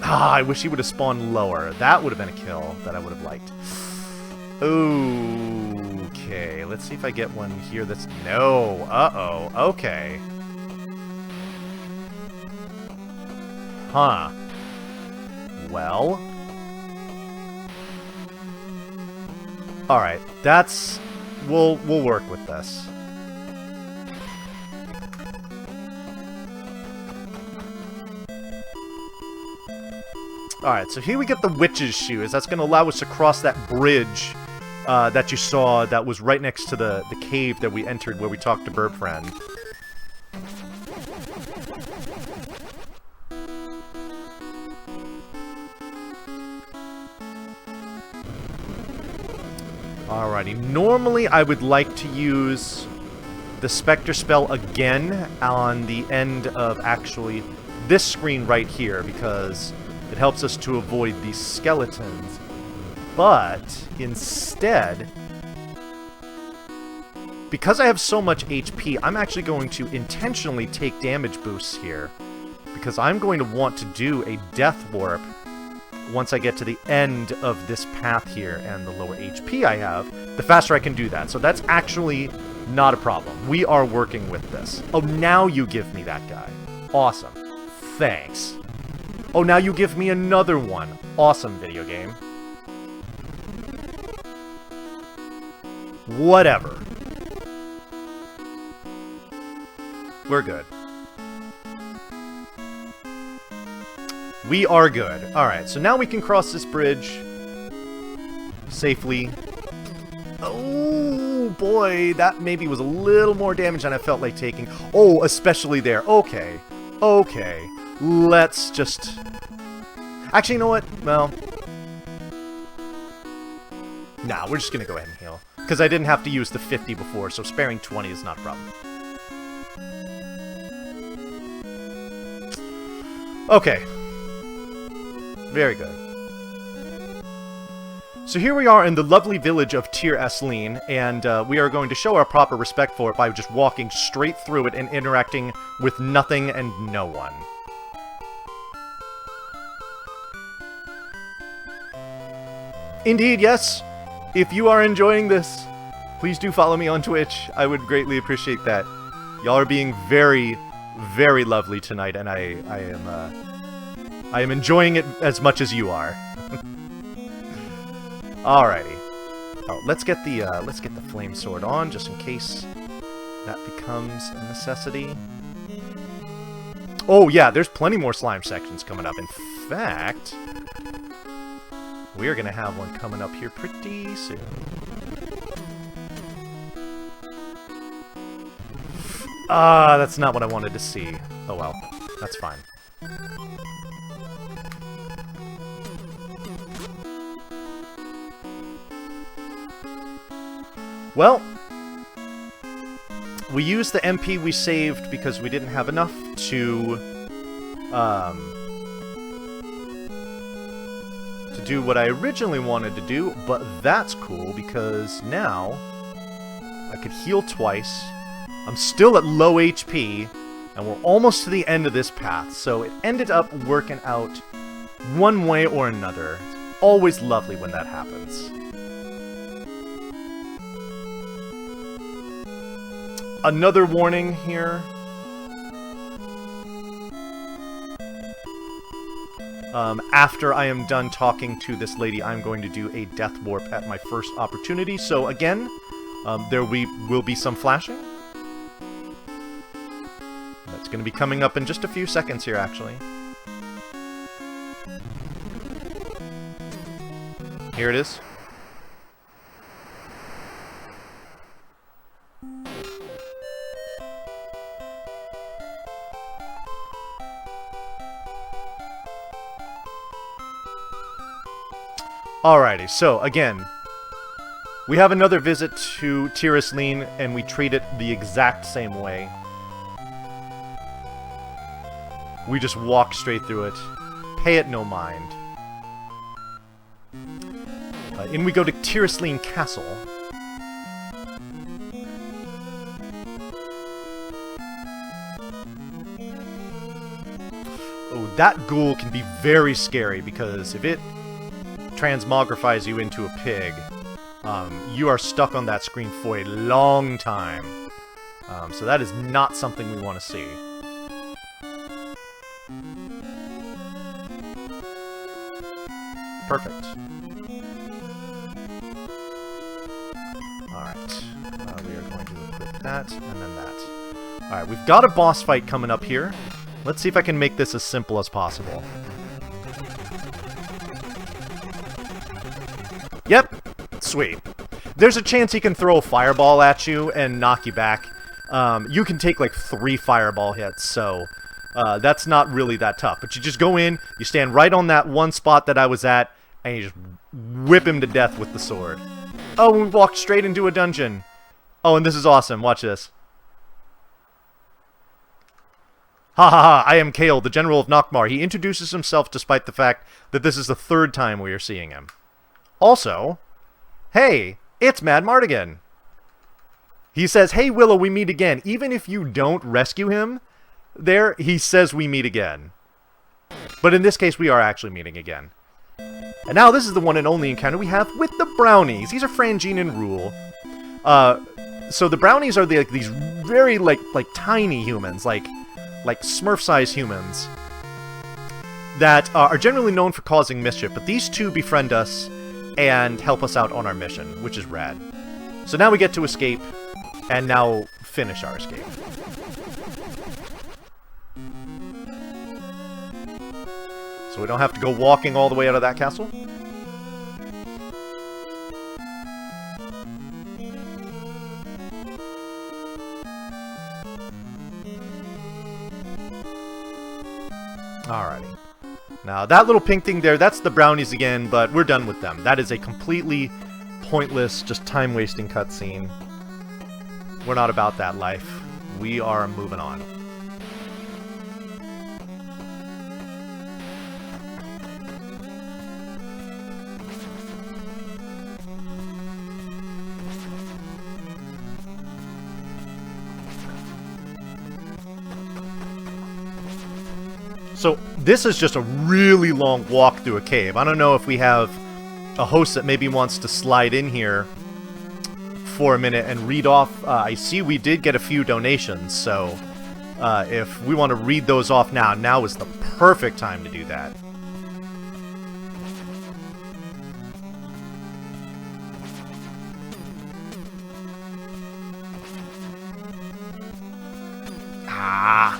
I wish he would have spawned lower. That would have been a kill that I would have liked. Okay, let's see if I get one here that's... No! Uh-oh. Okay. Huh. Well... Alright, that's... We'll work with this. Alright, so here we get the witch's shoes. That's going to allow us to cross that bridge that you saw that was right next to the cave that we entered where we talked to Burp Friend. Alrighty, normally I would like to use the Spectre spell again on the end of actually this screen right here because it helps us to avoid these skeletons. But instead, because I have so much HP, I'm actually going to intentionally take damage boosts here because I'm going to want to do a death warp once I get to the end of this path here, and the lower HP I have, the faster I can do that. So that's actually not a problem. We are working with this. Oh, now you give me that guy. Awesome. Thanks. Oh, now you give me another one. Awesome, video game. Whatever. We're good. We are good. Alright, so now we can cross this bridge safely. Oh, boy, that maybe was a little more damage than I felt like taking. Oh, especially there. Okay. Okay. Let's just... Actually, you know what? Well... Nah, we're just gonna go ahead and heal. Because I didn't have to use the 50 before, so sparing 20 is not a problem. Okay. Very good. So here we are in the lovely village of Tir Asleen, and we are going to show our proper respect for it by just walking straight through it and interacting with nothing and no one. Indeed, yes. If you are enjoying this, please do follow me on Twitch. I would greatly appreciate that. Y'all are being very, very lovely tonight, and I am enjoying it as much as you are. Alrighty. Oh, let's get the flame sword on just in case that becomes a necessity. Oh yeah, there's plenty more slime sections coming up. In fact, we're gonna have one coming up here pretty soon. Ah, that's not what I wanted to see. Oh well, that's fine. Well, we used the MP we saved because we didn't have enough to do what I originally wanted to do, but that's cool because now I could heal twice. I'm still at low HP, and we're almost to the end of this path, so it ended up working out one way or another. It's always lovely when that happens. another warning here. After I am done talking to this lady, I'm going to do a death warp at my first opportunity. So again, there will be some flashing. That's going to be coming up in just a few seconds here, actually. Here it is. Alrighty, so again, we have another visit to Tirisleen, and we treat it the exact same way. We just walk straight through it, pay it no mind. In we go to Tirisleen Castle. Oh, that ghoul can be very scary, because if it transmogrifies you into a pig, you are stuck on that screen for a long time. So that is not something we want to see. Perfect. Alright. We are going to equip that, and then that. Alright, we've got a boss fight coming up here. Let's see if I can make this as simple as possible. Yep. Sweet. There's a chance he can throw a fireball at you and knock you back. You can take like 3 fireball hits, so that's not really that tough. But you just go in, you stand right on that one spot that I was at, and you just whip him to death with the sword. Oh, we walked straight into a dungeon. Oh, and this is awesome. Watch this. Ha ha ha, I am Kale, the General of Nockmar. He introduces himself despite the fact that this is the 3rd time we are seeing him. Also, hey, it's Mad Mardigan. He says, hey Willow, we meet again. Even if you don't rescue him, there, he says we meet again. But in this case, we are actually meeting again. And now this is the one and only encounter we have with the brownies. These are Frangine and Rule. So the brownies are these very, like tiny humans, like Smurf-sized humans, that are generally known for causing mischief. But these two befriend us and help us out on our mission, which is rad. So now we get to escape, and now finish our escape. So we don't have to go walking all the way out of that castle. Alrighty. Now, that little pink thing there, that's the brownies again, but we're done with them. That is a completely pointless, just time-wasting cutscene. We're not about that life. We are moving on. So, this is just a really long walk through a cave. I don't know if we have a host that maybe wants to slide in here for a minute and read off. I see we did get a few donations, so if we want to read those off now is the perfect time to do that. Ah!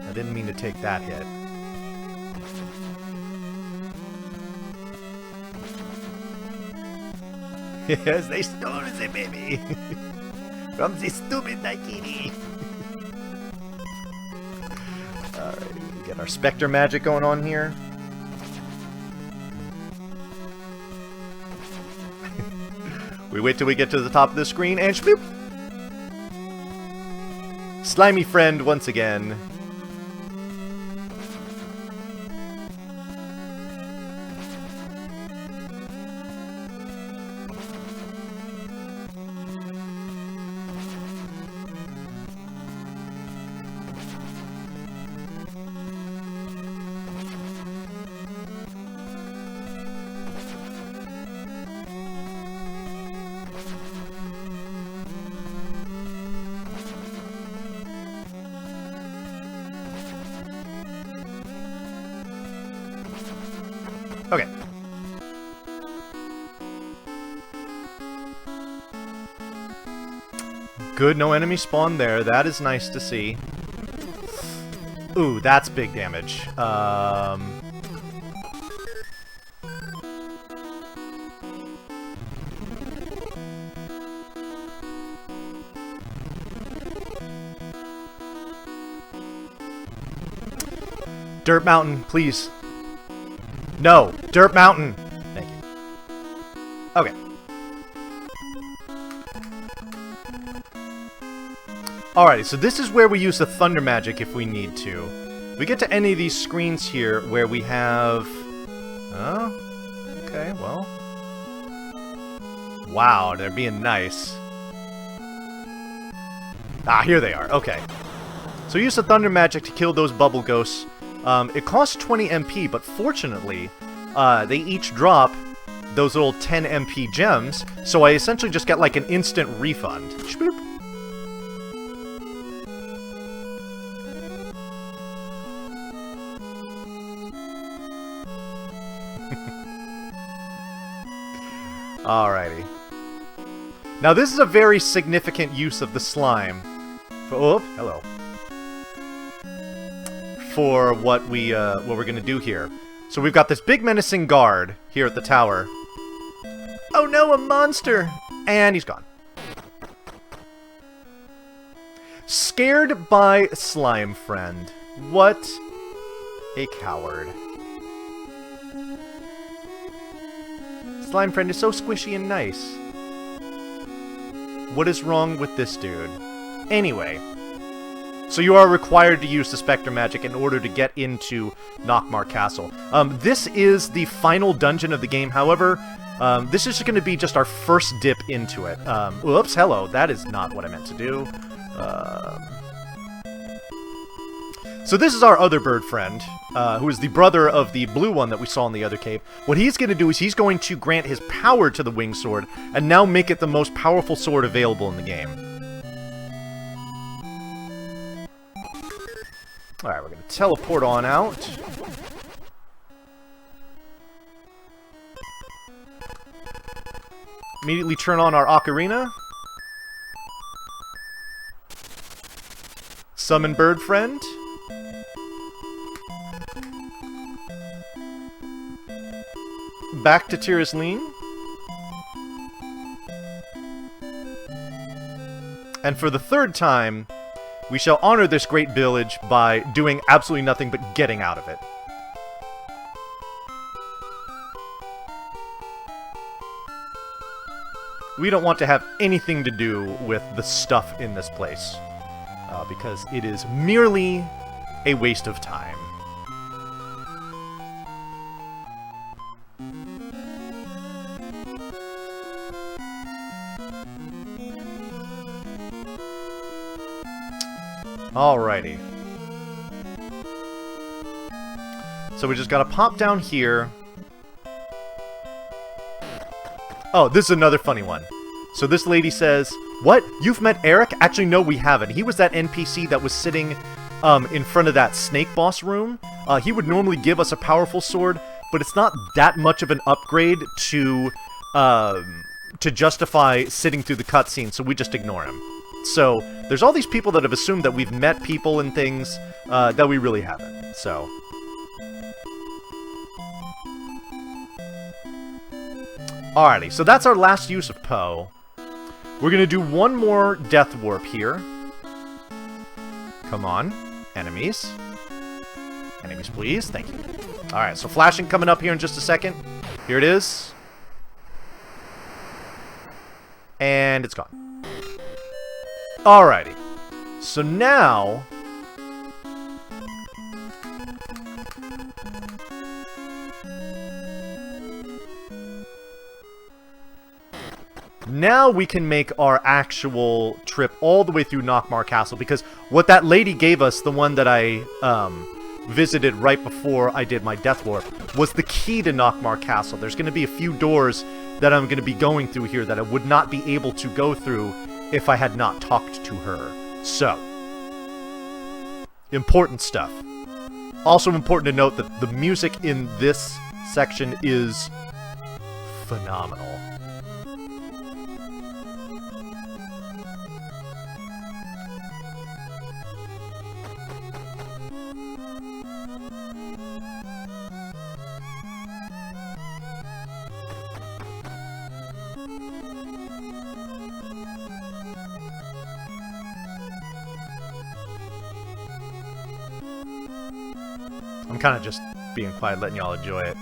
I didn't mean to take that hit. Yes, they stole the baby from the stupid Daikini. Alright, we get our Spectre magic going on here. We wait till we get to the top of the screen and shpoop! Slimy friend once again. Okay. Good, no enemy spawn there. That is nice to see. Ooh, that's big damage. Dirt Mountain, please. No, Dirt Mountain. Thank you. Okay. Alrighty, so this is where we use the Thunder Magic if we need to. We get to any of these screens here where we have... Oh, okay, well... Wow, they're being nice. Ah, here they are, okay. So use the Thunder Magic to kill those bubble ghosts. It costs 20 MP, but fortunately, they each drop those little 10 MP gems, so I essentially just get like an instant refund. Shboop. Alrighty. Now this is a very significant use of the slime. Oh, hello. For what we're gonna do here. So we've got this big menacing guard here at the tower. Oh no, a monster! And he's gone. Scared by slime friend. What a coward. Slime friend is so squishy and nice. What is wrong with this dude? Anyway. So you are required to use the Spectre Magic in order to get into Nockmaar Castle. This is the final dungeon of the game, however, this is going to be just our first dip into it. Oops, hello, that is not what I meant to do. So this is our other bird friend, who is the brother of the blue one that we saw in the other cave. What he's going to do is he's going to grant his power to the winged sword, and now make it the most powerful sword available in the game. Alright, we're going to teleport on out. Immediately turn on our ocarina. Summon bird friend. Back to Tirisleen. And for the third time, we shall honor this great village by doing absolutely nothing but getting out of it. We don't want to have anything to do with the stuff in this place, because it is merely a waste of time. Alrighty. So we just gotta pop down here. Oh, this is another funny one. So this lady says, "What? You've met Eric?" Actually, no, we haven't. He was that NPC that was sitting in front of that snake boss room. He would normally give us a powerful sword, but it's not that much of an upgrade to justify sitting through the cutscene, so we just ignore him. So, there's all these people that have assumed that we've met people and things that we really haven't, so... Alrighty, so that's our last use of Poe. We're gonna do one more Death Warp here. Come on, enemies. Enemies, please, thank you. Alright, so flashing coming up here in just a second. Here it is. And it's gone. Alrighty, so now... Now we can make our actual trip all the way through Nockmaar Castle, because what that lady gave us, the one that I visited right before I did my Death Warp, was the key to Nockmaar Castle. There's going to be a few doors that I'm going to be going through here that I would not be able to go through if I had not talked to her. So, important stuff. Also important to note that the music in this section is phenomenal. I'm kind of just being quiet, letting y'all enjoy it.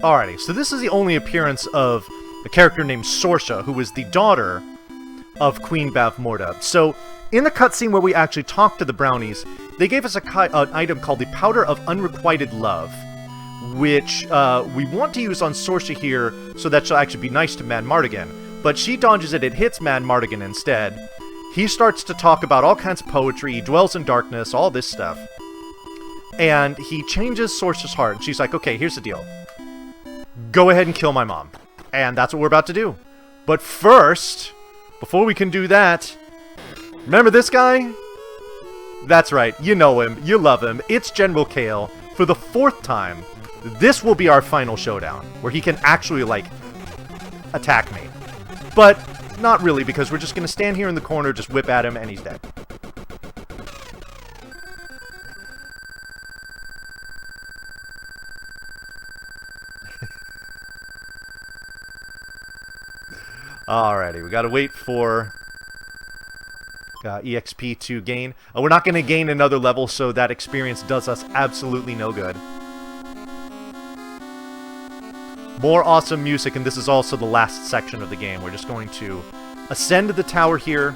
Alrighty, so this is the only appearance of a character named Sorsha, who is the daughter of Queen Bavmorda. So, in the cutscene where we actually talked to the brownies, they gave us an item called the Powder of Unrequited Love, which we want to use on Sorsha here so that she'll actually be nice to Man Mardigan. But she dodges it, it hits Man Mardigan instead. He starts to talk about all kinds of poetry, he dwells in darkness, all this stuff. And he changes Sorsha's heart, and she's like, okay, here's the deal. Go ahead and kill my mom. And that's what we're about to do. But first, before we can do that, remember this guy? That's right, you know him, you love him. It's General Kale. For the 4th time, this will be our final showdown, where he can actually, like, attack me. But not really, because we're just going to stand here in the corner, just whip at him, and he's dead. Alrighty, we gotta wait for EXP to gain. We're not gonna gain another level, so that experience does us absolutely no good. More awesome music, and this is also the last section of the game. We're just going to ascend the tower here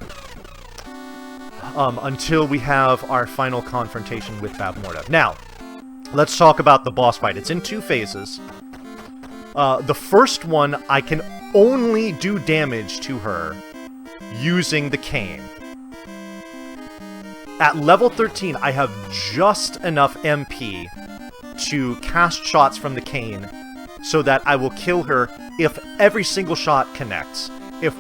until we have our final confrontation with Bavmorda. Now, let's talk about the boss fight. It's in 2 phases. The first one, I can only do damage to her using the cane. At level 13, I have just enough MP to cast shots from the cane so that I will kill her if every single shot connects. If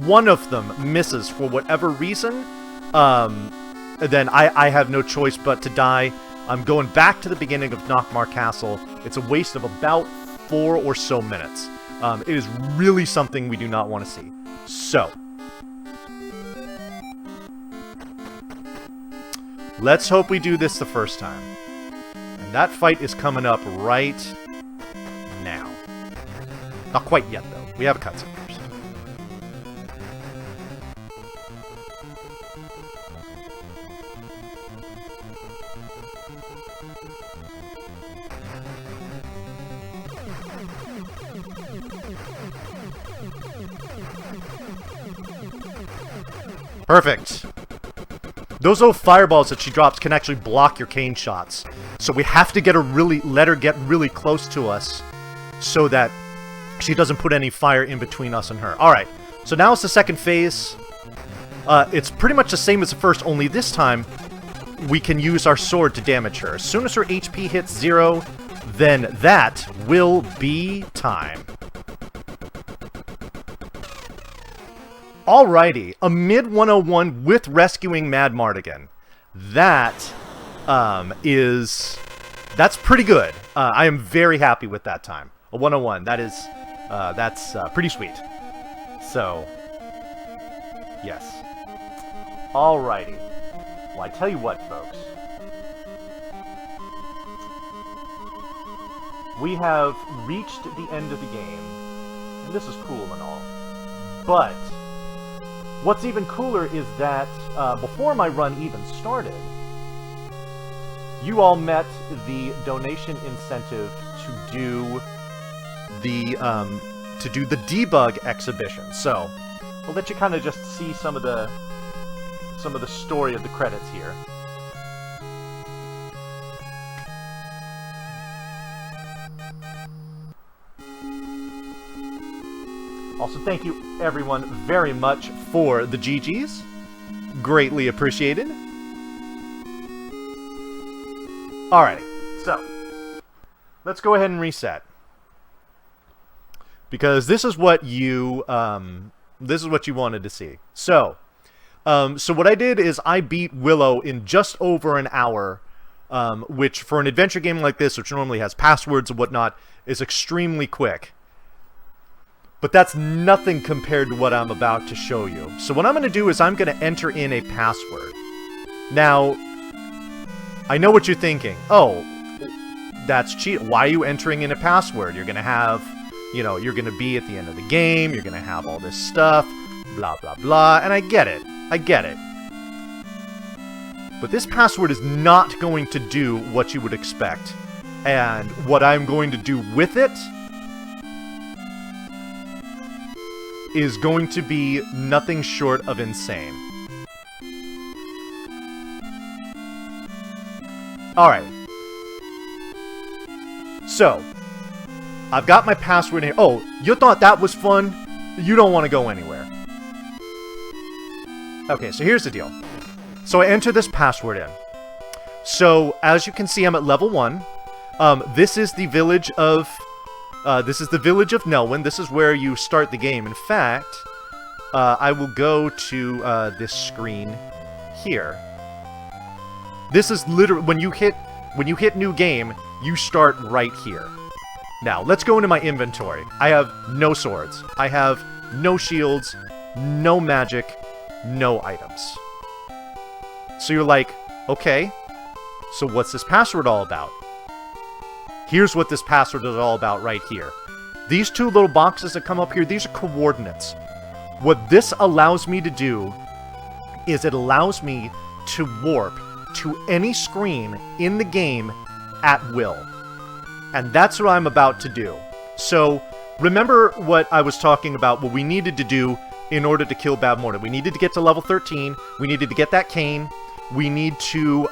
one of them misses for whatever reason, then I have no choice but to die. I'm going back to the beginning of Nockmaar Castle. It's a waste of about 4 or so minutes. It is really something we do not want to see. So, let's hope we do this the first time. And that fight is coming up right now. Not quite yet, though. We have a cutscene first. Perfect. Those little fireballs that she drops can actually block your cane shots. So we have to get her let her get really close to us so that she doesn't put any fire in between us and her. Alright, so now it's the second phase. It's pretty much the same as the first, only this time we can use our sword to damage her. As soon as her HP hits 0, then that will be time. Alrighty, a mid 101 with rescuing Mad Mardigan. That's pretty good. I am very happy with that time. A 101, that's pretty sweet. So, yes. Alrighty. Well, I tell you what, folks. We have reached the end of the game, and this is cool and all. But what's even cooler is that before my run even started, you all met the donation incentive to do the debug exhibition. So I'll let you kind of just see some of the story of the credits here. Also, thank you everyone very much for the GGs. Greatly appreciated. Alrighty, so let's go ahead and reset. Because this is what you wanted to see. So what I did is I beat Willow in just over an hour, which for an adventure game like this, which normally has passwords and whatnot, is extremely quick. But that's nothing compared to what I'm about to show you. So what I'm going to do is I'm going to enter in a password. Now, I know what you're thinking. Oh, that's cheat. Why are you entering in a password? You're going to have, you know, you're going to be at the end of the game. You're going to have all this stuff, blah, blah, blah. And I get it. I get it. But this password is not going to do what you would expect. And what I'm going to do with it is going to be nothing short of insane. Alright. So, I've got my password here. Oh, you thought that was fun? You don't want to go anywhere. Okay, so here's the deal. So I enter this password in. So, as you can see, I'm at level 1. This is the village of... Nelwyn. This is where you start the game. In fact, I will go to this screen here. This is literally when you hit new game, you start right here. Now, let's go into my inventory. I have no swords. I have no shields, no magic, no items. So you're like, okay, so what's this password all about? Here's what this password is all about right here. These two little boxes that come up here, these are coordinates. What this allows me to do is it allows me to warp to any screen in the game at will. And that's what I'm about to do. So, remember what I was talking about, what we needed to do in order to kill Bavmorda. We needed to get to level 13, we needed to get that cane, we need to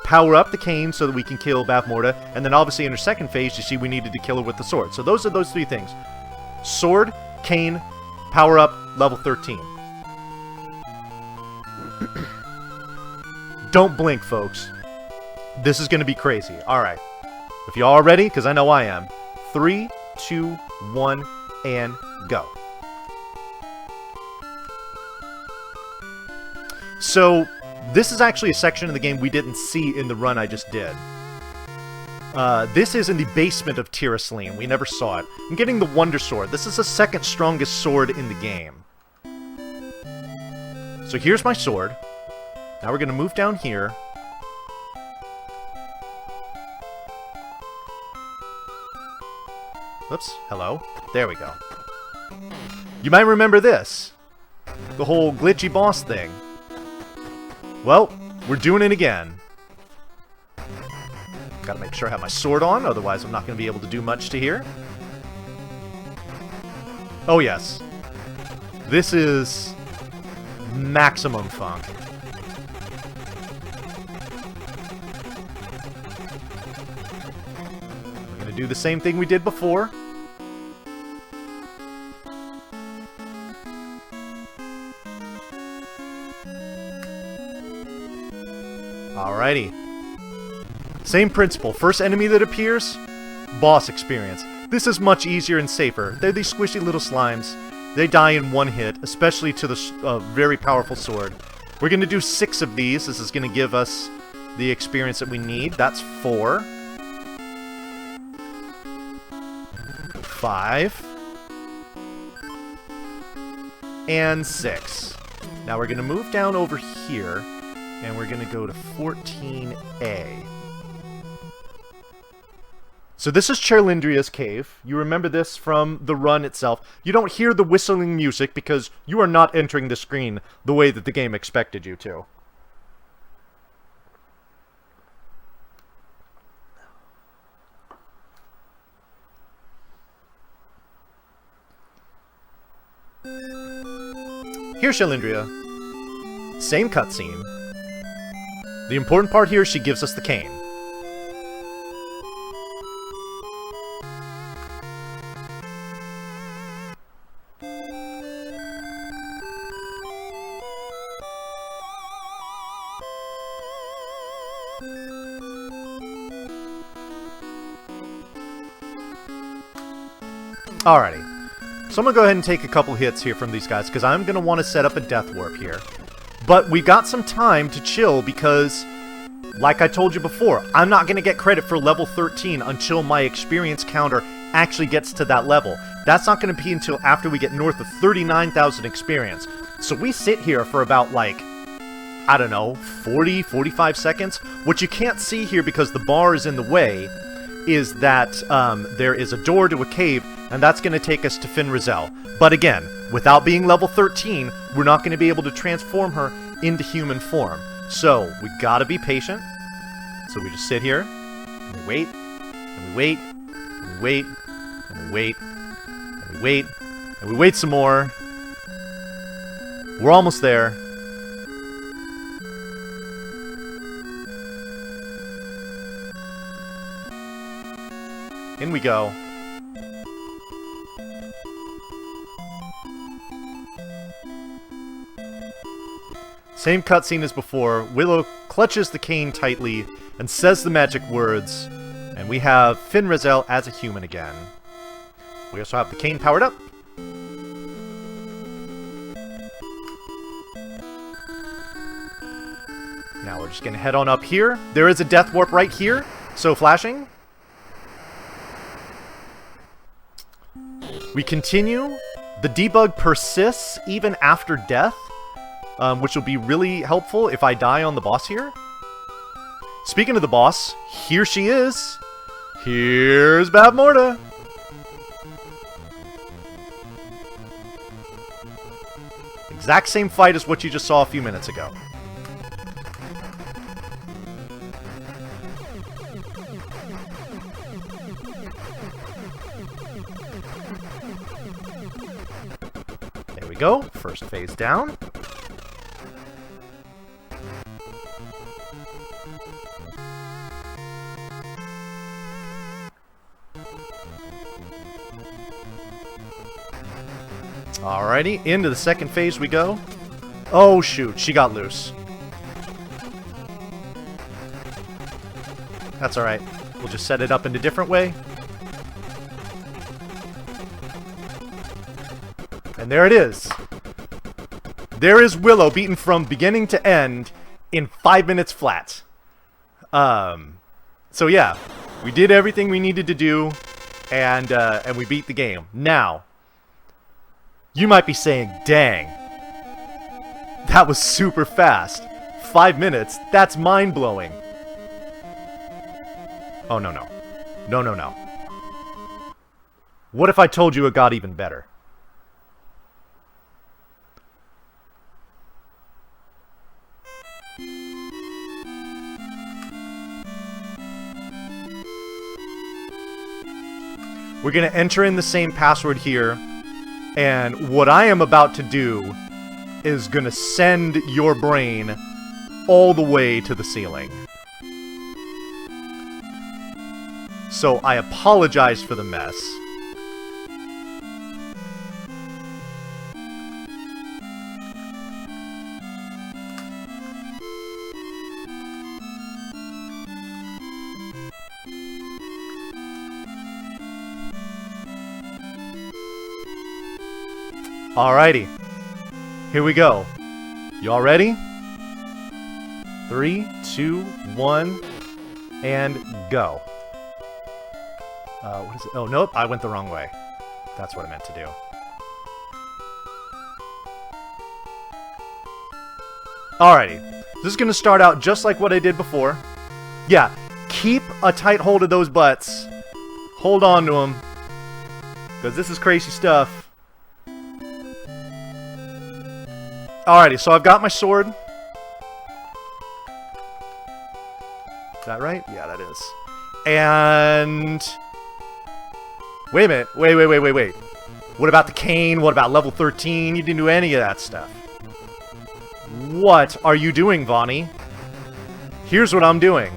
power up the cane so that we can kill Bavmorda, and then obviously in her second phase, you see we needed to kill her with the sword. So those are those three things. Sword, cane, power up, level 13. Don't blink, folks. This is going to be crazy. Alright. If you all are ready, because I know I am. 3, 2, 1, and go. So, this is actually a section of the game we didn't see in the run I just did. This is in the basement of Tirasleen. We never saw it. I'm getting the Wonder Sword. This is the second strongest sword in the game. So here's my sword. Now we're going to move down here. Oops, hello. There we go. You might remember this. The whole glitchy boss thing. Well, we're doing it again. Gotta make sure I have my sword on, otherwise I'm not going to be able to do much to here. Oh yes. This is maximum fun. We're going to do the same thing we did before. Alrighty. Same principle. First enemy that appears, boss experience. This is much easier and safer. They're these squishy little slimes. They die in one hit, especially to the very powerful sword. We're going to do 6 of these. This is going to give us the experience that we need. That's 4. 5. And 6. Now we're going to move down over here. And we're going to go to 14A. So this is Cherlindria's cave. You remember this from the run itself. You don't hear the whistling music because you are not entering the screen the way that the game expected you to. Here's Cherlindria. Same cutscene. The important part here, she gives us the cane. Alrighty. So I'm going to go ahead and take a couple hits here from these guys, because I'm going to want to set up a death warp here. But we got some time to chill, because, like I told you before, I'm not going to get credit for level 13 until my experience counter actually gets to that level. That's not going to be until after we get north of 39,000 experience. So we sit here for about, like, I don't know, 40, 45 seconds. What you can't see here, because the bar is in the way, is that there is a door to a cave, and that's going to take us to Finrizel. But again, without being level 13, we're not going to be able to transform her into human form. So, we gotta be patient. So we just sit here, and we wait, and we wait, and we wait, and we wait, and we wait, and we wait some more. We're almost there. In we go. Same cutscene as before. Willow clutches the cane tightly and says the magic words. And we have Finrizel as a human again. We also have the cane powered up. Now we're just going to head on up here. There is a death warp right here. So flashing. We continue. The debug persists even after death, which will be really helpful if I die on the boss here. Speaking of the boss, here she is. Here's Bavmorda. Exact same fight as what you just saw a few minutes ago. There we go. First phase down. Alrighty, into the second phase we go. Oh shoot, she got loose. That's alright. We'll just set it up in a different way. And there it is. There is Willow beaten from beginning to end in 5 minutes flat. So yeah, we did everything we needed to do, and we beat the game. Now, you might be saying, dang, that was super fast. 5 minutes, that's mind-blowing. Oh, no, no. No, no, no. What if I told you it got even better? We're going to enter in the same password here. And what I am about to do is gonna send your brain all the way to the ceiling. So I apologize for the mess. Alrighty, here we go. Y'all ready? 3, 2, 1, and go. What is it? Oh, nope, I went the wrong way. That's what I meant to do. Alrighty, this is going to start out just like what I did before. Yeah, keep a tight hold of those butts. Hold on to them, because this is crazy stuff. Alrighty, so I've got my sword. Is that right? Yeah, that is. And... wait a minute. Wait. What about the cane? What about level 13? You didn't do any of that stuff. What are you doing, Vonnie? Here's what I'm doing.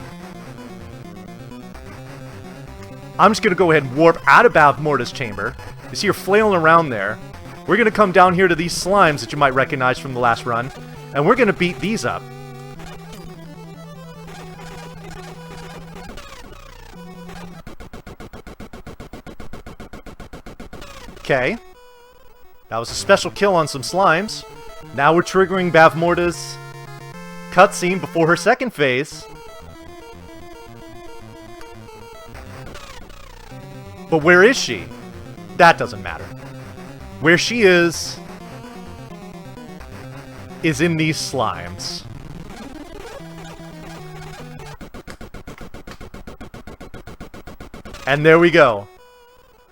I'm just going to go ahead and warp out of Bavmorda's chamber. You see her flailing around there. We're going to come down here to these slimes that you might recognize from the last run, and we're going to beat these up. Okay. That was a special kill on some slimes. Now we're triggering Bavmorda's cutscene before her second phase. But where is she? That doesn't matter. Where she is in these slimes. And there we go.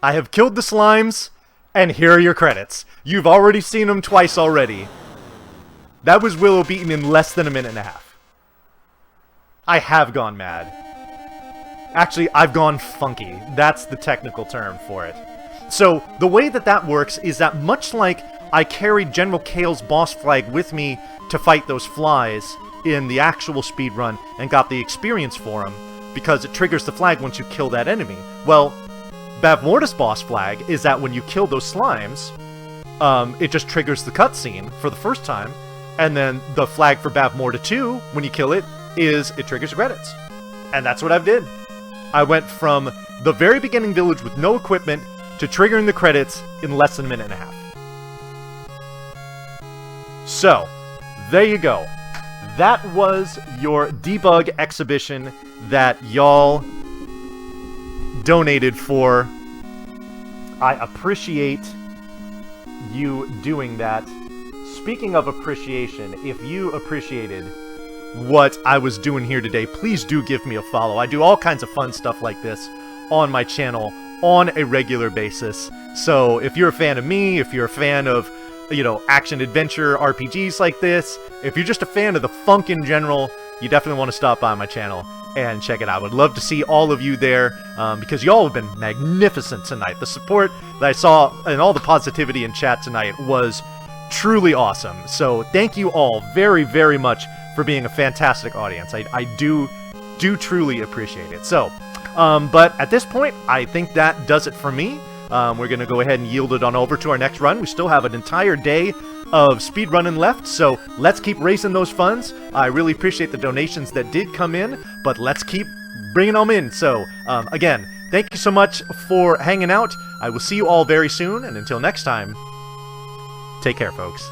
I have killed the slimes, and here are your credits. You've already seen them twice already. That was Willow beaten in less than a minute and a half. I have gone mad. Actually, I've gone funky. That's the technical term for it. So, the way that works is that much like I carried General Kale's boss flag with me to fight those flies in the actual speedrun and got the experience for him, because it triggers the flag once you kill that enemy. Well, Bavmorda's boss flag is that when you kill those slimes, it just triggers the cutscene for the first time, and then the flag for Bavmorda 2, when you kill it, is it triggers the credits. And that's what I've did. I went from the very beginning village with no equipment to triggering the credits in less than a minute and a half. So, there you go. That was your debug exhibition that y'all donated for. I appreciate you doing that. Speaking of appreciation, if you appreciated what I was doing here today, please do give me a follow. I do all kinds of fun stuff like this on my channel on a regular basis. So if you're a fan of me, if you're a fan of, you know, action-adventure RPGs like this, if you're just a fan of the funk in general, you definitely want to stop by my channel and check it out. I would love to see all of you there, because y'all have been magnificent tonight. The support that I saw and all the positivity in chat tonight was truly awesome. So thank you all very, very much for being a fantastic audience. I do truly appreciate it. So, but at this point, I think that does it for me. We're going to go ahead and yield it on over to our next run. We still have an entire day of speedrunning left, so let's keep raising those funds. I really appreciate the donations that did come in, but let's keep bringing them in. So, again, thank you so much for hanging out. I will see you all very soon, and until next time, take care, folks.